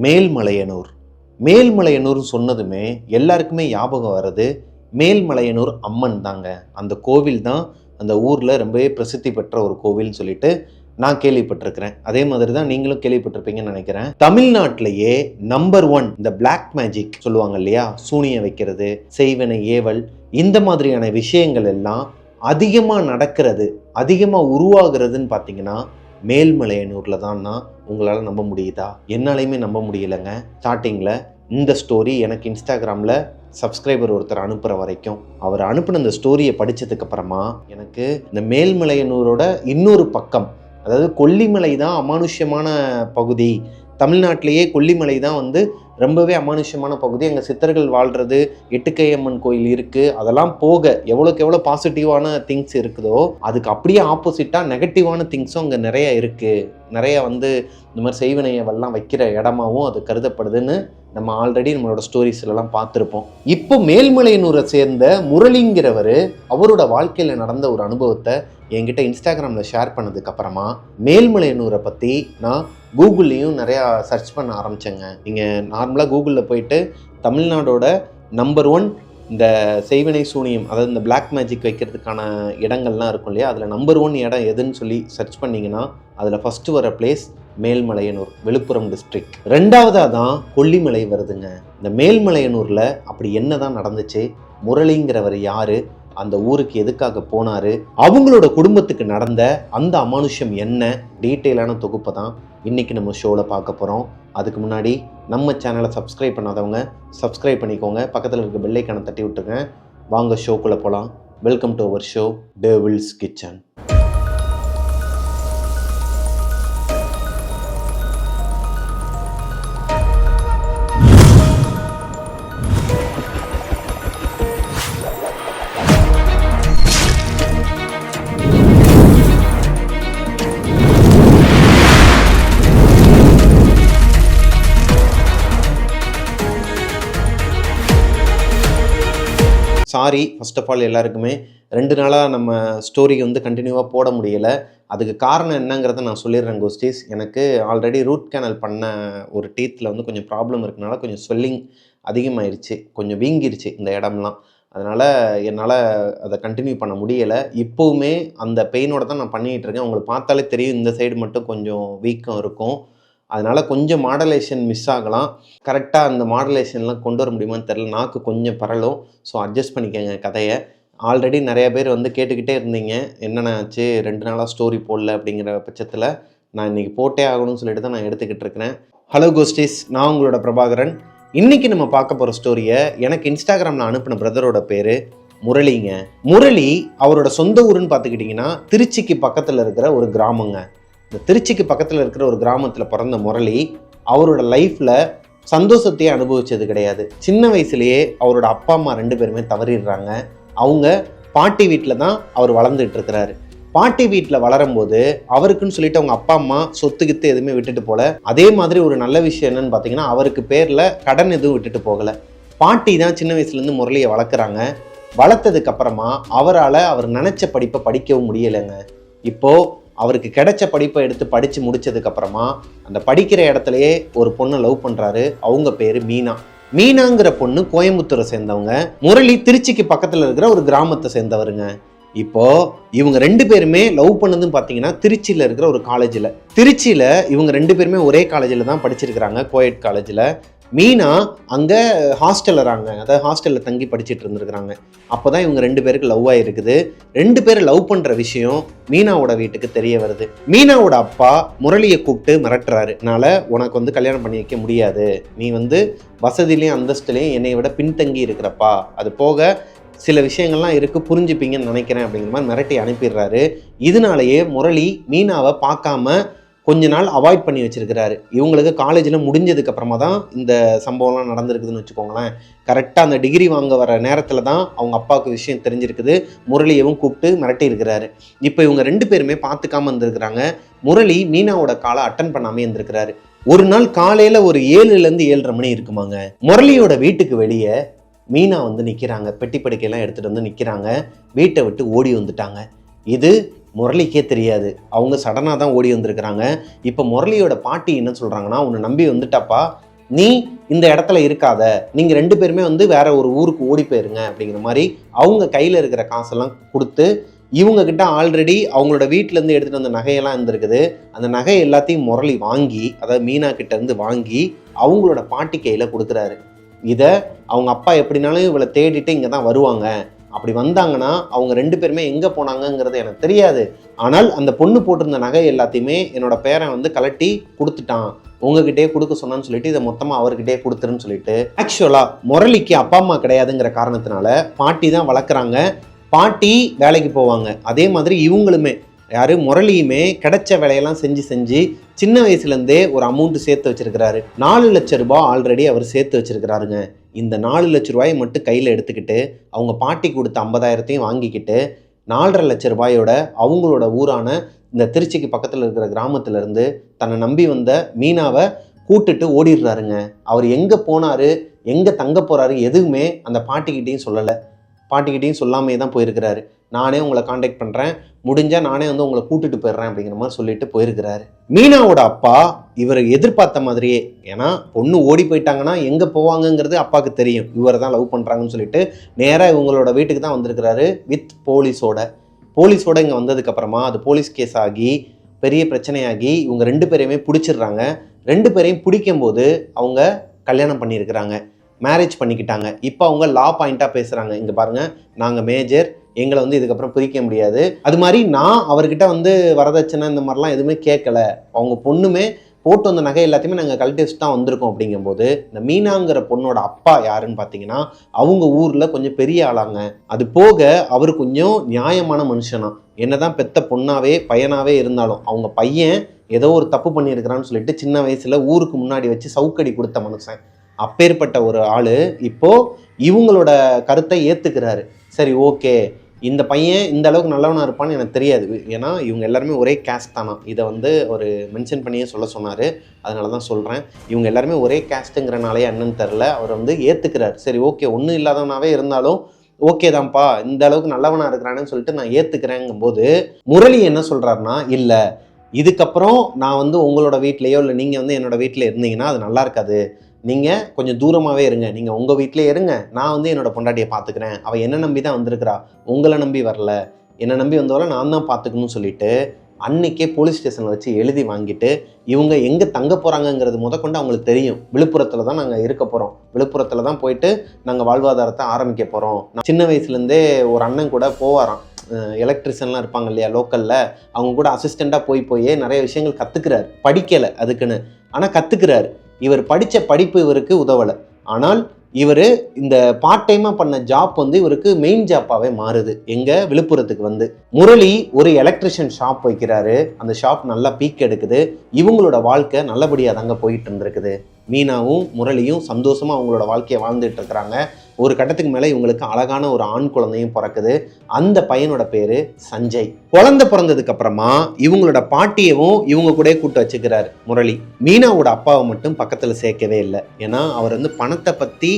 மேல்மலையனூர். மேல்மலையனூர் சொன்னதுமே எல்லாருக்குமே ஞாபகம் வர்றது மேல்மலையனூர் அம்மன் தாங்க. அந்த கோவில் தான் அந்த ஊரில் ரொம்பவே பிரசித்தி பெற்ற ஒரு கோவில்னு சொல்லிட்டு நான் கேள்விப்பட்டிருக்கிறேன். அதே மாதிரி தான் நீங்களும் கேள்விப்பட்டிருப்பீங்கன்னு நினைக்கிறேன். தமிழ்நாட்டிலேயே நம்பர் 1 இந்த பிளாக் மேஜிக் சொல்லுவாங்க இல்லையா, சூனியம் வைக்கிறது, செய்வனை ஏவல், இந்த மாதிரியான விஷயங்கள் எல்லாம் அதிகமாக நடக்கிறது, அதிகமாக உருவாகிறதுன்னு பார்த்தீங்கன்னா மேல்மலையனூரில் தான்னா உங்களால் நம்ப முடியுதா? என்னாலையுமே நம்ப முடியலைங்க. ஸ்டார்டிங்கில் இந்த ஸ்டோரி எனக்கு இன்ஸ்டாகிராமில் சப்ஸ்கிரைபர் ஒருத்தர் அனுப்புகிற வரைக்கும், அவர் அனுப்பின இந்த ஸ்டோரியை படித்ததுக்கு அப்புறமா எனக்கு இந்த மேல்மலையனூரோட இன்னொரு பக்கம், அதாவது கொல்லிமலை தான் அமானுஷ்யமான பகுதி, தமிழ்நாட்டிலேயே கொல்லிமலை தான் ரொம்பவே அமானுஷ்யமான பகுதி, அங்கே சித்தர்கள் வாழ்கிறது, எட்டுக்கையம்மன் கோயில் இருக்குது, அதெல்லாம் போக எவ்வளோக்கு எவ்வளோ பாசிட்டிவான திங்ஸ் இருக்குதோ அதுக்கு அப்படியே ஆப்போசிட்டாக நெகட்டிவான திங்ஸும் அங்கே நிறைய இருக்குது. நிறைய இந்த மாதிரி செய்வினையெல்லாம் வைக்கிற இடமாவும் அது கருதப்படுதுன்னு நம்ம ஆல்ரெடி நம்மளோட ஸ்டோரிஸ்லாம் பார்த்துருப்போம். இப்போ மேல்மலையனூரை சேர்ந்த முரளிங்கிறவர் அவரோட வாழ்க்கையில் நடந்த ஒரு அனுபவத்தை என்கிட்ட இன்ஸ்டாகிராமில் ஷேர் பண்ணதுக்கப்புறமா மேல்மலையனூரை பற்றி நான் கூகுள்லேயும் நிறையா சர்ச் பண்ண ஆரம்பித்தேங்க. நீங்கள் நார்மலாக கூகுளில் போயிட்டு தமிழ்நாடோட நம்பர் 1 இந்த செய்வினை சூனியம், அதாவது இந்த பிளாக் மேஜிக் வைக்கிறதுக்கான இடங்கள்லாம் இருக்கும் இல்லையா, அதில் நம்பர் 1 இடம் எதுன்னு சொல்லி சர்ச் பண்ணிங்கன்னா அதில் ஃபஸ்ட்டு வர பிளேஸ் மேல்மலையனூர், விழுப்புரம் டிஸ்ட்ரிக்ட். 2வதாக தான் கொல்லிமலை வருதுங்க. இந்த மேல்மலையனூரில் அப்படி என்ன தான் நடந்துச்சு, முரளிங்கிறவர் யார், அந்த ஊருக்கு எதுக்காக போனார், அவங்களோட குடும்பத்துக்கு நடந்த அந்த அமானுஷ்யம் என்ன, டீட்டெயிலான தொகுப்பை தான் இன்றைக்கி நம்ம ஷோவில் பார்க்க போகிறோம். அதுக்கு முன்னாடி நம்ம சேனலை சப்ஸ்கிரைப் பண்ணாதவங்க சப்ஸ்கிரைப் பண்ணிக்கோங்க, பக்கத்தில் இருக்க பெல் ஐக்கானை தட்டி விட்டுருங்க. வாங்க ஷோக்குள்ளே போகலாம். Welcome to our show devil's kitchen. Sorry first of all எல்லாருக்குமே 2 நாளாக நம்ம ஸ்டோரி கண்டினியூவாக போட முடியலை. அதுக்கு காரணம் என்னங்கிறத நான் சொல்லிடுறேன் கோஸ்டீஸ். எனக்கு ஆல்ரெடி ரூட் கேனல் பண்ண ஒரு டீத்தில் கொஞ்சம் ப்ராப்ளம் இருக்கனால கொஞ்சம் ஸ்வெல்லிங் அதிகமாகிருச்சு, கொஞ்சம் வீங்கிருச்சு இந்த இடம்லாம். அதனால் என்னால் அதை கண்டினியூ பண்ண முடியலை. இப்போவுமே அந்த பெயினோட தான் நான் பண்ணிகிட்டு இருக்கேன். உங்களுக்கு பார்த்தாலே தெரியும், இந்த சைடு மட்டும் கொஞ்சம் வீக்கம் இருக்கும். அதனால் கொஞ்சம் மாடலேஷன் மிஸ் ஆகலாம். கரெக்டாக அந்த மாடலேஷன்லாம் கொண்டு வர முடியுமான்னு தெரில, நாக்கு கொஞ்சம் பரலும். ஸோ அட்ஜஸ்ட் பண்ணிக்கங்க கதையை. ஆல்ரெடி நிறைய பேர் கேட்டுக்கிட்டே இருந்தீங்க என்னென்ன ஆச்சு 2 நாளாக ஸ்டோரி போடல அப்படிங்கிற பட்சத்தில் நான் இன்றைக்கி போட்டே ஆகணும்னு சொல்லிட்டு தான் நான் எடுத்துக்கிட்டு இருக்கிறேன். ஹலோ கோஸ்டீஸ், நான் உங்களோட பிரபாகரன். இன்றைக்கி நம்ம பார்க்க போகிற ஸ்டோரியை எனக்கு இன்ஸ்டாகிராமில் அனுப்பின பிரதரோட பேர் முரளிங்க. முரளி அவரோட சொந்த ஊருன்னு பார்த்துக்கிட்டிங்கன்னா திருச்சிக்கு பக்கத்தில் இருக்கிற ஒரு கிராமங்க. இந்த திருச்சிக்கு பக்கத்தில் இருக்கிற ஒரு கிராமத்தில் பிறந்த முரளி அவரோட லைஃப்பில் சந்தோஷத்தையே அனுபவிச்சது கிடையாது. சின்ன வயசுலேயே அவரோட அப்பா அம்மா 2 பேருமே தவறிடுறாங்க. அவங்க பாட்டி வீட்டில் தான் அவர் வளர்ந்துட்டு இருக்கிறாரு. பாட்டி வீட்டில் வளரும்போது அவருக்குன்னு சொல்லிட்டு அவங்க அப்பா அம்மா சொத்துக்கித்து எதுவுமே விட்டுட்டு போகல. அதே மாதிரி ஒரு நல்ல விஷயம் என்னன்னு பார்த்தீங்கன்னா, அவருக்கு பேரில் கடன் எதுவும் விட்டுட்டு போகலை. பாட்டி தான் சின்ன வயசுலேருந்து முரளியை வளர்க்குறாங்க. வளர்த்ததுக்கு அப்புறமா அவரால் அவர் நினச்ச படிப்பை படிக்கவும் முடியலைங்க. இப்போது அவருக்கு கிடைச்ச படிப்பை எடுத்து படித்து முடித்ததுக்கப்புறமா அந்த படிக்கிற இடத்துலையே ஒரு பொண்ணை லவ் பண்ணுறாரு. அவங்க பேர் மீனா. மீனாங்கிற பொண்ணு கோயம்புத்தூரை சேர்ந்தவங்க. முரளி திருச்சிக்கு பக்கத்தில் இருக்கிற ஒரு கிராமத்தை சேர்ந்தவருங்க. இப்போது இவங்க 2 பேருமே லவ் பண்ணதுன்னு பார்த்தீங்கன்னா திருச்சியில் இருக்கிற ஒரு காலேஜில். திருச்சியில் இவங்க 2 பேருமே ஒரே காலேஜில் தான் படிச்சிருக்கிறாங்க, கோயட் காலேஜில். மீனா அங்கே ஹாஸ்டலராங்க, அதாவது ஹாஸ்டலில் தங்கி படிச்சுட்டு இருந்துருக்குறாங்க. அப்போ தான் இவங்க 2 பேருக்கு லவ் ஆகிருக்குது. 2 பேரும் லவ் பண்ணுற விஷயம் மீனாவோட வீட்டுக்கு தெரிய வருது. மீனாவோட அப்பா முரளியை கூப்பிட்டு மிரட்டுறாரு, அதனால் உனக்கு கல்யாணம் பண்ணி வைக்க முடியாது, நீ வசதியிலையும் அந்தஸ்துலையும் என்னை விட பின்தங்கி இருக்கிறப்பா, அது போக சில விஷயங்கள்லாம் இருக்குது புரிஞ்சுப்பீங்கன்னு நினைக்கிறேன் அப்படிங்கிற மாதிரி மிரட்டி அனுப்பிடுறாரு. இதனாலேயே முரளி மீனாவை பார்க்காம கொஞ்ச நாள் அவாய்ட் பண்ணி வச்சிருக்கிறாரு. இவங்களுக்கு காலேஜில் முடிஞ்சதுக்கு அப்புறமா தான் இந்த சம்பவம்லாம் நடந்திருக்குதுன்னு வச்சுக்கோங்களேன். கரெக்டாக அந்த டிகிரி வாங்க வர நேரத்தில் தான் அவங்க அப்பாவுக்கு விஷயம் தெரிஞ்சிருக்குது. முரளியவும் கூப்பிட்டு மிரட்டி இருக்கிறாரு. இப்போ இவங்க 2 பேருமே பார்த்துக்காம இருந்திருக்கிறாங்க. முரளி மீனாவோட காலை அட்டன் பண்ணாமே இருந்திருக்கிறாரு. ஒரு நாள் காலையில் ஒரு 7லேருந்து 7:30 மணி இருக்குமாங்க. முரளியோட வீட்டுக்கு வெளியே மீனா நிற்கிறாங்க. பெட்டி படுக்கையெல்லாம் எடுத்துகிட்டு நிற்கிறாங்க. வீட்டை விட்டு ஓடி வந்துட்டாங்க. இது முரளிக்கே தெரியாது. அவங்க சடனாக தான் ஓடி வந்திருக்கிறாங்க. இப்போ முரளியோட பாட்டி என்ன சொல்கிறாங்கன்னா, உன்னை நம்பி வந்துட்டாப்பா, நீ இந்த இடத்துல இருக்காத, நீங்கள் 2 பேருமே வந்து வேற ஒரு ஊருக்கு ஓடி போயிருங்க அப்படிங்கிற மாதிரி அவங்க கையில் இருக்கிற காசெல்லாம் கொடுத்து, இவங்க கிட்ட ஆல்ரெடி அவங்களோட வீட்டிலேருந்து எடுத்துகிட்டு வந்த நகையெல்லாம் இருந்திருக்குது. அந்த நகை எல்லாத்தையும் முரளி வாங்கி, அதாவது மீனா கிட்டேருந்து வாங்கி அவங்களோட பாட்டி கையில் கொடுக்குறாரு. இதை அவங்க அப்பா எப்படினாலும் இவளை தேடிட்டு இங்கே தான் வருவாங்க, அப்படி வந்தாங்கன்னா அவங்க 2 பேருமே எங்கே போனாங்கங்கிறது எனக்கு தெரியாது, ஆனால் அந்த பொண்ணு போட்டிருந்த நகை எல்லாத்தையுமே என்னோட பேரன் வந்து கலட்டி கொடுத்துட்டான், உங்ககிட்டே கொடுக்க சொன்னான்னு சொல்லிட்டு இதை மொத்தமாக அவர்கிட்டே கொடுத்துருன்னு சொல்லிட்டு, ஆக்சுவலாக முரளிக்கு அப்பா அம்மா கிடையாதுங்கிற காரணத்தினால பாட்டி தான் வளர்க்குறாங்க. பாட்டி வேலைக்கு போவாங்க. அதே மாதிரி இவங்களுமே யாரு முரளியுமே கிடைச்ச வேலையெல்லாம் செஞ்சு சின்ன வயசுலேருந்தே ஒரு அமௌண்ட் சேர்த்து வச்சிருக்கிறாரு. 4 லட்சம் ரூபாய் ஆல்ரெடி அவர் சேர்த்து வச்சிருக்கிறாருங்க. இந்த 4 லட்ச ரூபாயை மட்டும் கையில் எடுத்துக்கிட்டு அவங்க பாட்டி கொடுத்த 50,000த்தையும் வாங்கிக்கிட்டு 4.5 லட்ச ரூபாயோட அவங்களோட ஊரான இந்த திருச்சிக்கு பக்கத்தில் இருக்கிற கிராமத்திலேருந்து தன்னை நம்பி வந்த மீனாவை கூட்டுட்டு ஓடிடுறாருங்க. அவர் எங்கே போனார், எங்கே தங்க போகிறாரு எதுவுமே அந்த பாட்டிக்கிட்டையும் சொல்லலை. பாட்டிக்கிட்டையும் சொல்லாமே தான் போயிருக்கிறாரு. நானே உங்களை காண்டாக்ட் பண்ணுறேன், முடிஞ்சால் நானே வந்து உங்களை கூட்டிட்டு போயிடுறேன் அப்படிங்கிற மாதிரி சொல்லிட்டு போயிருக்கிறாரு. மீனாவோட அப்பா இவர் எதிர்பார்த்த மாதிரியே, ஏன்னா பொண்ணு ஓடி போயிட்டாங்கன்னா எங்கே போவாங்கங்கிறது அப்பாவுக்கு தெரியும், இவரை தான் லவ் பண்ணுறாங்கன்னு சொல்லிட்டு நேராக இவங்களோட வீட்டுக்கு தான் வந்திருக்கிறாரு வித் போலீஸோட இங்கே வந்ததுக்கப்புறமா அது போலீஸ் கேஸ் ஆகி பெரிய பிரச்சனையாகி இவங்க 2 பேரையுமே பிடிச்சிடுறாங்க. 2 பேரையும் பிடிக்கும்போது அவங்க கல்யாணம் பண்ணியிருக்கிறாங்க, மேரேஜ் பண்ணிக்கிட்டாங்க. இப்போ அவங்க லா பாயிண்ட்டாக பேசுகிறாங்க, இங்கே பாருங்கள் நாங்கள் மேஜர், எங்களை வந்து இதுக்கப்புறம் பிரிக்க முடியாது. அது மாதிரி நான் அவர்கிட்ட வந்து வரதட்சணை இந்த மாதிரிலாம் எதுவுமே கேட்கல, அவங்க பொண்ணுமே போட்டு வந்த நகை எல்லாத்தையுமே நாங்கள் கழட்டி வச்சு தான் வந்திருக்கோம். அப்படிங்கும்போது இந்த மீனாங்கிற பொண்ணோட அப்பா யாருன்னு பார்த்தீங்கன்னா அவங்க ஊரில் கொஞ்சம் பெரிய ஆளாங்க. அது போக அவர் கொஞ்சம் நியாயமான மனுஷனா, என்னதான் பெத்த பொண்ணாவே பையனாவே இருந்தாலும் அவங்க பையன் ஏதோ ஒரு தப்பு பண்ணியிருக்கிறான்னு சொல்லிட்டு சின்ன வயசுல ஊருக்கு முன்னாடி வச்சு சவுக்கடி கொடுத்த மனுஷன். அப்பேற்பட்ட ஒரு ஆள் இப்போ இவங்களோட கருத்தை ஏற்றுக்கிறாரு. சரி ஓகே, இந்த பையன் இந்த அளவுக்கு நல்லவனாக இருப்பான்னு எனக்கு தெரியாது, ஏன்னா இவங்க எல்லாருமே ஒரே கேஸ்ட் தானா, இதை வந்து ஒரு மென்ஷன் பண்ணியே சொல்ல சொன்னார், அதனால தான் சொல்கிறேன். இவங்க எல்லாருமே ஒரே கேஸ்ட்டுங்கிறனாலே என்னன்னு தெரில, அவர் வந்து ஏற்றுக்கிறார். சரி ஓகே, ஒன்றும் இல்லாதவனாவே இருந்தாலும் ஓகே தான்ப்பா, இந்த அளவுக்கு நல்லவனாக இருக்கிறான்னு சொல்லிட்டு நான் ஏற்றுக்கிறேங்கும்போது முரளி என்ன சொல்கிறாருன்னா, இல்லை இதுக்கப்புறம் நான் வந்து உங்களோட வீட்லேயோ இல்லை நீங்கள் வந்து என்னோடய வீட்டில் இருந்தீங்கன்னா அது நல்லா இருக்காது, நீங்கள் கொஞ்சம் தூரமாகவே இருங்க, நீங்கள் உங்கள் வீட்டிலே இருங்க, நான் வந்து என்னோடய பொண்டாட்டியை பார்த்துக்கிறேன், அவள் என்ன நம்பி தான் வந்திருக்கிறா, உங்களை நம்பி வரல, என்னை நம்பி வந்தவரை நான் தான் பார்த்துக்கணும்னு சொல்லிட்டு அன்னைக்கே போலீஸ் ஸ்டேஷனில் வச்சு எழுதி வாங்கிட்டு இவங்க எங்கே தங்க போகிறாங்கங்கிறது முதற்கொண்டு அவங்களுக்கு தெரியும். விழுப்புரத்தில் தான் நாங்கள் இருக்க போகிறோம், விழுப்புரத்தில் தான் போயிட்டு நாங்கள் வாழ்வாதாரத்தை ஆரம்பிக்க போகிறோம். சின்ன வயசுலேருந்தே ஒரு அண்ணன் கூட போவாராம், எலக்ட்ரிஷியன்லாம் இருப்பாங்க இல்லையா லோக்கலில், அவங்க கூட அசிஸ்டண்ட்டாக போய் நிறைய விஷயங்கள் கற்றுக்கிறார். படிக்கலை அதுக்குன்னு, ஆனால் கற்றுக்கிறார். இவர் படித்த படிப்பு இவருக்கு உதவலை, ஆனால் இவர் இந்த பார்ட் டைமாக பண்ண ஜாப் வந்து இவருக்கு மெயின் ஜாப்பாகவே மாறுது. எங்கள் விழுப்புரத்துக்கு வந்து முரளி ஒரு எலக்ட்ரிஷியன் ஷாப் வைக்கிறாரு. அந்த ஷாப் நல்லா பீக் எடுக்குது. இவங்களோட வாழ்க்கை நல்லபடியாக தாங்க போயிட்டு இருந்திருக்குது. மீனாவும் முரளியும் சந்தோஷமாக அவங்களோட வாழ்க்கையை வாழ்ந்துட்டு இருக்கிறாங்க. ஒரு கட்டத்துக்கு மேலே இவங்களுக்கு அழகான ஒரு ஆண் குழந்தையும் பிறக்குது. அந்த பையனோட பேர் சஞ்சய். குழந்தை பிறந்ததுக்கு அப்புறமா இவங்களோட பாட்டியவும் இவங்க கூட கூட்டு வச்சுக்கிறாரு முரளி. மீனாவோட அப்பாவை மட்டும் பக்கத்தில் சேர்க்கவே இல்லை. ஏன்னா அவர் வந்து பணத்தை பற்றி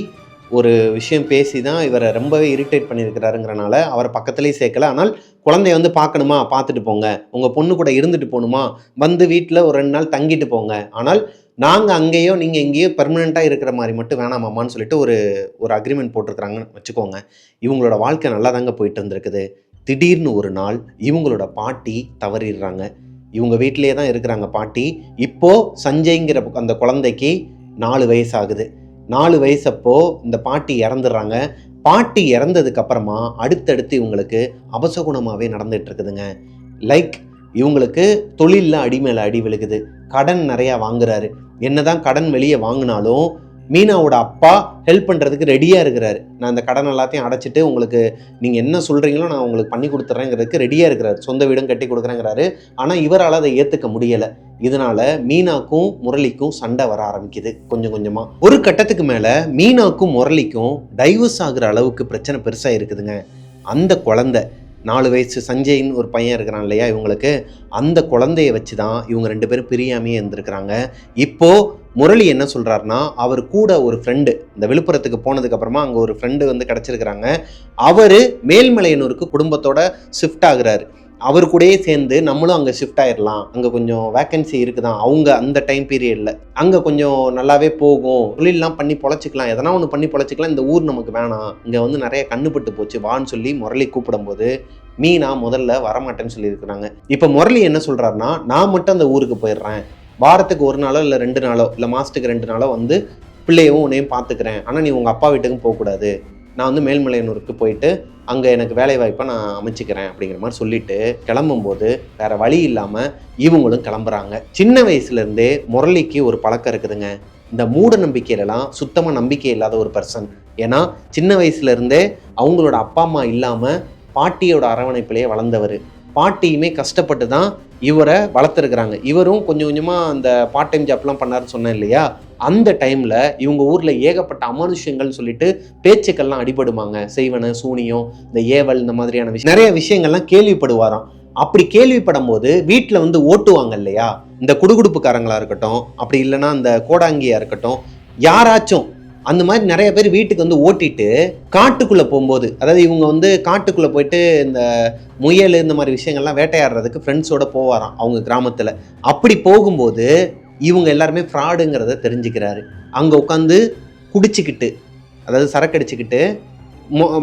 ஒரு விஷயம் பேசி தான் இவரை ரொம்பவே இரிட்டேட் பண்ணியிருக்கிறாருங்கிறனால அவரை பக்கத்துலேயும் சேர்க்கல. ஆனால் குழந்தைய வந்து பார்க்கணுமா பார்த்துட்டு போங்க, உங்கள் பொண்ணு கூட இருந்துட்டு போகணுமா வந்து வீட்டில் ஒரு 2 நாள் தங்கிட்டு போங்க, ஆனால் நாங்கள் அங்கேயோ நீங்கள் எங்கேயோ பெர்மனெண்ட்டாக இருக்கிற மாதிரி மட்டும் வேணாமான்னு சொல்லிட்டு ஒரு அக்ரிமெண்ட் போட்டிருக்கிறாங்கன்னு வச்சுக்கோங்க. இவங்களோட வாழ்க்கை நல்லா தாங்க போயிட்டு இருந்திருக்குது. திடீர்னு ஒரு நாள் இவங்களோட பாட்டி தவறிடுறாங்க. இவங்க வீட்டிலே தான் இருக்கிறாங்க பாட்டி. இப்போது சஞ்சய்ங்கிற அந்த குழந்தைக்கு 4 வயசு ஆகுது. 4 வயசப்போ இந்த பாட்டி இறந்துடுறாங்க. பாட்டி இறந்ததுக்கப்புறமா அடுத்தடுத்து இவங்களுக்கு அபசகுணமாகவே நடந்துட்டு இருக்குதுங்க. லைக் இவங்களுக்கு தொழிலில் அடி மேலே அடி விழுகுது. கடன் நிறையா வாங்குறாரு. என்னதான் கடன் வெளியே வாங்கினாலும் மீனாவோட அப்பா ஹெல்ப் பண்ணுறதுக்கு ரெடியாக இருக்கிறாரு. நான் இந்த கடன் எல்லாத்தையும் அடைச்சிட்டு உங்களுக்கு நீங்கள் என்ன சொல்கிறீங்களோ நான் உங்களுக்கு பண்ணி கொடுத்துட்றேங்கிறதுக்கு ரெடியாக இருக்கிறார். சொந்த வீடும் கட்டி கொடுக்குறேங்கிறாரு. ஆனால் இவரால் அதை ஏற்றுக்க முடியலை. இதனால மீனாக்கும் முரளிக்கும் சண்டை வர ஆரம்பிக்குது கொஞ்சம் கொஞ்சமாக. ஒரு கட்டத்துக்கு மேலே மீனாக்கும் முரளிக்கும் டைவர்ஸ் ஆகுற அளவுக்கு பிரச்சனை பெருசாக இருக்குதுங்க. அந்த குழந்தை 4 வயசு சஞ்சய்ன்னு ஒரு பையன் இருக்கிறான் இல்லையா இவங்களுக்கு, அந்த குழந்தைய வச்சு தான் இவங்க 2 பேரும் பிரியாமையே இருந்திருக்கிறாங்க. இப்போது முரளி என்ன சொல்கிறாருன்னா, அவர் கூட ஒரு ஃப்ரெண்டு இந்த விழுப்புரத்துக்கு போனதுக்கப்புறமா அங்கே ஒரு ஃப்ரெண்டு வந்து கிடச்சிருக்கிறாங்க. அவர் மேல்மலையனூருக்கு குடும்பத்தோட ஷிஃப்ட் ஆகுறாரு. அவர் கூடயே சேர்ந்து நம்மளும் அங்கே ஷிஃப்ட் ஆயிடலாம், அங்கே கொஞ்சம் வேக்கன்சி இருக்குதான் அவங்க அந்த டைம் பீரியடில், அங்கே கொஞ்சம் நல்லாவே போகும், தொழிலெலாம் பண்ணி பொழைச்சிக்கலாம், எதனா ஒன்று பண்ணி பொழைச்சிக்கலாம், இந்த ஊர் நமக்கு வேணாம், இங்கே வந்து நிறைய கண்ணுப்பட்டு போச்சு வான்னு சொல்லி முரளி கூப்பிடும்போது மீனா முதல்ல வரமாட்டேன்னு சொல்லியிருக்கிறாங்க. இப்போ முரளி என்ன சொல்கிறாருன்னா, நான் மட்டும் அந்த ஊருக்கு போயிடுறேன், வாரத்துக்கு 1 நாளோ இல்லை 2 நாளோ இல்லை மாதத்துக்கு 2 நாளோ வந்து பிள்ளையவும் உன்னையும் பார்த்துக்கிறேன், ஆனால் நீ உங்கள் அப்பா வீட்டுக்கும் போகக்கூடாது, நான் வந்து மேல்மலையனூருக்கு போயிட்டு அங்கே எனக்கு வேலை வாய்ப்பை நான் அமைச்சிக்கிறேன் அப்படிங்கிற மாதிரி சொல்லிட்டு கிளம்பும்போது வேற வழி இல்லாமல் இவங்களும் கிளம்புறாங்க. சின்ன வயசுலேருந்தே முரளிக்கு ஒரு பழக்கம் இருக்குதுங்க, இந்த மூட நம்பிக்கையிலலாம் சுத்தமாக நம்பிக்கை இல்லாத ஒரு பர்சன். ஏன்னா சின்ன வயசுலேருந்தே அவங்களோட அப்பா அம்மா இல்லாமல் பாட்டியோட அரவணைப்பிலேயே வளர்ந்தவர். பாட்டியுமே கஷ்டப்பட்டு தான் இவரை வளர்த்துருக்குறாங்க. இவரும் கொஞ்சம் கொஞ்சமாக அந்த பார்ட் டைம் ஜாப்லாம் பண்ணாருன்னு சொன்னேன் இல்லையா, அந்த டைமில் இவங்க ஊரில் ஏகப்பட்ட அமானுஷ்யங்கள்னு சொல்லிட்டு பேச்சுக்கள்லாம் அடிபடுமாங்க. செய்வன சூனியம், இந்த ஏவல், இந்த மாதிரியான நிறைய விஷயங்கள்லாம் கேள்விப்படுவாராம். அப்படி கேள்விப்படும் போது வீட்டில் வந்து ஓட்டுவாங்க இல்லையா, இந்த குடுகுடுப்புக்காரங்களாக இருக்கட்டும், அப்படி இல்லைன்னா இந்த கோடாங்கியாக இருக்கட்டும், யாராச்சும் அந்த மாதிரி நிறைய பேர் வீட்டுக்கு வந்து ஓட்டிட்டு காட்டுக்குள்ளே போகும்போது, அதாவது இவங்க வந்து காட்டுக்குள்ளே போயிட்டு இந்த முயல் இந்த மாதிரி விஷயங்கள்லாம் வேட்டையாடுறதுக்கு ஃப்ரெண்ட்ஸோட போவாராம் அவங்க கிராமத்தில். அப்படி போகும்போது இவங்க எல்லாருமே ஃப்ராடுங்கிறத தெரிஞ்சுக்கிறாரு. அங்கே உட்காந்து குடிச்சிக்கிட்டு, அதாவது சரக்கடிச்சிக்கிட்டு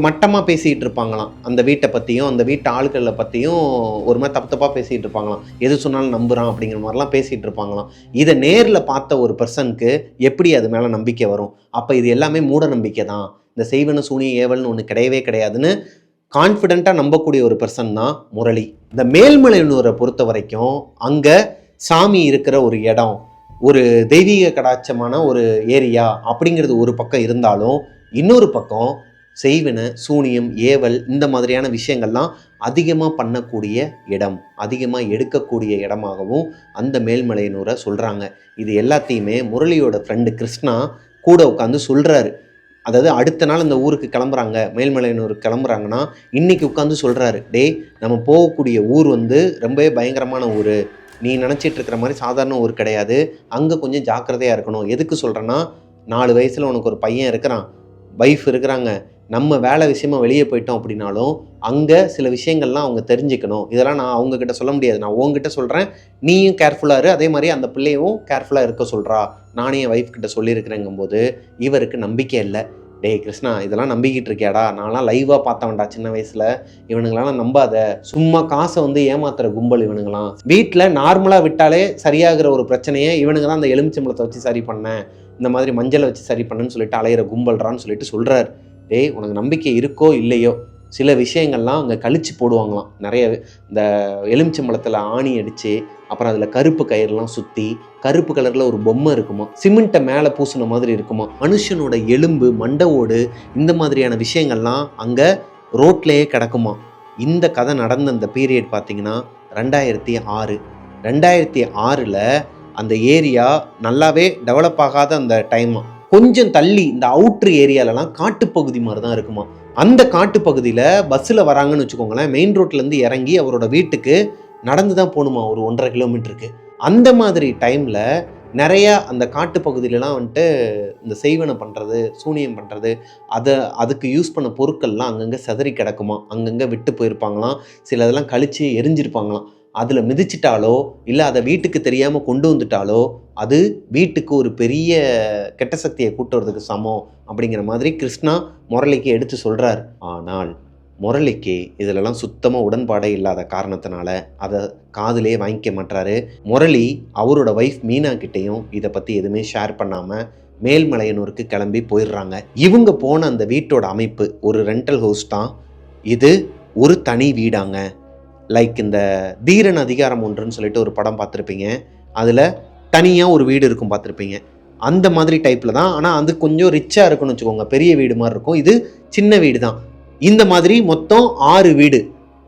மட்டமாக பேசிகிட்டு இருப்பாங்களாம், அந்த வீட்டை பற்றியும் அந்த வீட்டு ஆட்களை பற்றியும் ஒரு மாதிரி தப்பாக பேசிகிட்டு இருப்பாங்களாம், எது சொன்னாலும் நம்புகிறான் அப்படிங்கிற மாதிரிலாம் பேசிகிட்டு இருப்பாங்களாம். இதை நேரில் பார்த்த ஒரு பர்சனுக்கு எப்படி அது மேலே நம்பிக்கை வரும்? அப்போ இது எல்லாமே மூட நம்பிக்கை தான், இந்த செய்வன சூனிய ஏவல்னு ஒன்று கிடையவே கிடையாதுன்னு கான்ஃபிடென்ட்டாக நம்பக்கூடிய ஒரு பர்சன் தான் முரளி. இந்த மேல்மலையனூரை பொறுத்த வரைக்கும் அங்கே சாமி இருக்கிற ஒரு இடம், ஒரு தெய்வீக கடாட்சமான ஒரு ஏரியா அப்படிங்கிறது ஒரு பக்கம் இருந்தாலும், இன்னொரு பக்கம் செய்வன சூனியம் ஏவல் இந்த மாதிரியான விஷயங்கள்லாம் அதிகமாக பண்ணக்கூடிய இடம், அதிகமாக எடுக்கக்கூடிய இடமாகவும் அந்த மேல்மலையனூரை சொல்கிறாங்க. இது எல்லாத்தையுமே முரளியோட ஃப்ரெண்டு கிருஷ்ணா கூட உட்காந்து சொல்கிறாரு. அதாவது அடுத்த நாள் அந்த ஊருக்கு கிளம்புறாங்க, மேல்மலையனூருக்கு கிளம்புறாங்கன்னா இன்றைக்கி உட்காந்து சொல்கிறாரு, டே நம்ம போகக்கூடிய ஊர் வந்து ரொம்பவே பயங்கரமான ஊர், நீ நினச்சிட்டு இருக்கிற மாதிரி சாதாரண ஊர் கிடையாது, அங்கே கொஞ்சம் ஜாக்கிரதையாக இருக்கணும். எதுக்கு சொல்கிறேன்னா, 4 வயசில் உனக்கு ஒரு பையன் இருக்கிறான், வைஃப் இருக்கிறாங்க, நம்ம வேலை விஷயமா வெளியே போயிட்டோம் அப்படின்னாலும் அங்கே சில விஷயங்கள்லாம் அவங்க தெரிஞ்சுக்கணும். இதெல்லாம் நான் அவங்கக்கிட்ட சொல்ல முடியாது, நான் உங்ககிட்ட சொல்கிறேன், நீயும் கேர்ஃபுல்லாக இரு, அதே மாதிரி அந்த பிள்ளையும் கேர்ஃபுல்லாக இருக்க சொல்கிறா, நானே என் ஒய்ஃப் கிட்ட சொல்லியிருக்கிறேங்கும்போது இவருக்கு நம்பிக்கை இல்லை. டேய் கிருஷ்ணா, இதெல்லாம் நம்பிக்கிட்டு இருக்கியாடா, நான்லாம் லைவாக பார்த்தவன்டா சின்ன வயசில், இவனுங்களாம் நம்பாத, சும்மா காசை வந்து ஏமாத்துற கும்பல் இவனுங்களாம், வீட்டில் நார்மலாக விட்டாலே சரியாகிற ஒரு பிரச்சனையை இவனுங்க தான் அந்த எலுமிச்சம்பழத்தை வச்சு சரி பண்ணேன், இந்த மாதிரி மஞ்சளை வச்சு சரி பண்ணேன்னு சொல்லிட்டு அலையிற கும்பல்றான்னு சொல்லிட்டு சொல்கிறார். டேய் உனக்கு நம்பிக்கை இருக்கோ இல்லையோ, சில விஷயங்கள்லாம் அங்கே கழிச்சு போடுவாங்களாம். நிறைய இந்த எலுமிச்சம்பழத்தில் ஆணி அடித்து அப்புறம் அதில் கருப்பு கயிறுலாம் சுற்றி கருப்பு கலரில் ஒரு பொம்மை இருக்குமா, சிமெண்ட்டை மேலே பூசின மாதிரி இருக்குமா, மனுஷனோட எலும்பு மண்டவோடு இந்த மாதிரியான விஷயங்கள்லாம் அங்கே ரோட்லேயே கிடக்குமா. இந்த கதை நடந்த அந்த பீரியட் பார்த்திங்கன்னா 2006. 2006 அந்த ஏரியா நல்லாவே டெவலப் ஆகாத அந்த டைமாக, கொஞ்சம் தள்ளி இந்த அவுட்ரு ஏரியாலலாம் காட்டுப்பகுதி மாதிரி தான் இருக்குமா. அந்த காட்டுப்பகுதியில் பஸ்ஸில் வராங்கன்னு வச்சுக்கோங்களேன், மெயின் ரோட்லேருந்து இறங்கி அவரோட வீட்டுக்கு நடந்து தான் போகணுமா, ஒரு 1.5 கிலோமீட்டருக்கு. அந்த மாதிரி டைமில் நிறையா அந்த காட்டுப்பகுதியிலலாம் வந்துட்டு இந்த செய்வனை பண்ணுறது, சூனியம் பண்ணுறது, அதுக்கு யூஸ் பண்ண பொருட்கள்லாம் அங்கங்கே சிதறி கிடக்குமா, அங்கங்கே விட்டு போயிருப்பாங்களாம், சில இதெல்லாம் கழித்து எரிஞ்சிருப்பாங்களாம். அதில் மிதிச்சிட்டாலோ இல்லை அதை வீட்டுக்கு தெரியாமல் கொண்டு வந்துட்டாலோ அது வீட்டுக்கு ஒரு பெரிய கெட்ட சக்தியை கூட்டு வரதுக்கு சமம் அப்படிங்கிற மாதிரி கிருஷ்ணா முரளிக்கு எடுத்து சொல்கிறார். ஆனால் முரளிக்கு இதிலெல்லாம் சுத்தமாக உடன்பாடே இல்லாத காரணத்தினால அதை காதிலே வாங்கிக்க மாட்டாரு. முரளி அவரோட ஒய்ஃப் மீனா கிட்டேயும் இதை பற்றி எதுவுமே ஷேர் பண்ணாமல் மேல்மலையனூருக்கு கிளம்பி போயிடுறாங்க. இவங்க போன அந்த வீட்டோட அமைப்பு ஒரு ரெண்டல் ஹவுஸ் தான். இது ஒரு தனி வீடாங்க. லைக் இந்த தீரன் அதிகாரம் ஒன்றுன்னு சொல்லிட்டு ஒரு படம் பார்த்துருப்பீங்க, அதில் தனியாக ஒரு வீடு இருக்கும் பார்த்துருப்பீங்க, அந்த மாதிரி டைப்பில் தான். ஆனால் அது கொஞ்சம் ரிச்சாக இருக்குன்னு வச்சுக்கோங்க, பெரிய வீடு மாதிரி இருக்கும். இது சின்ன வீடு தான். இந்த மாதிரி மொத்தம் 6 வீடு.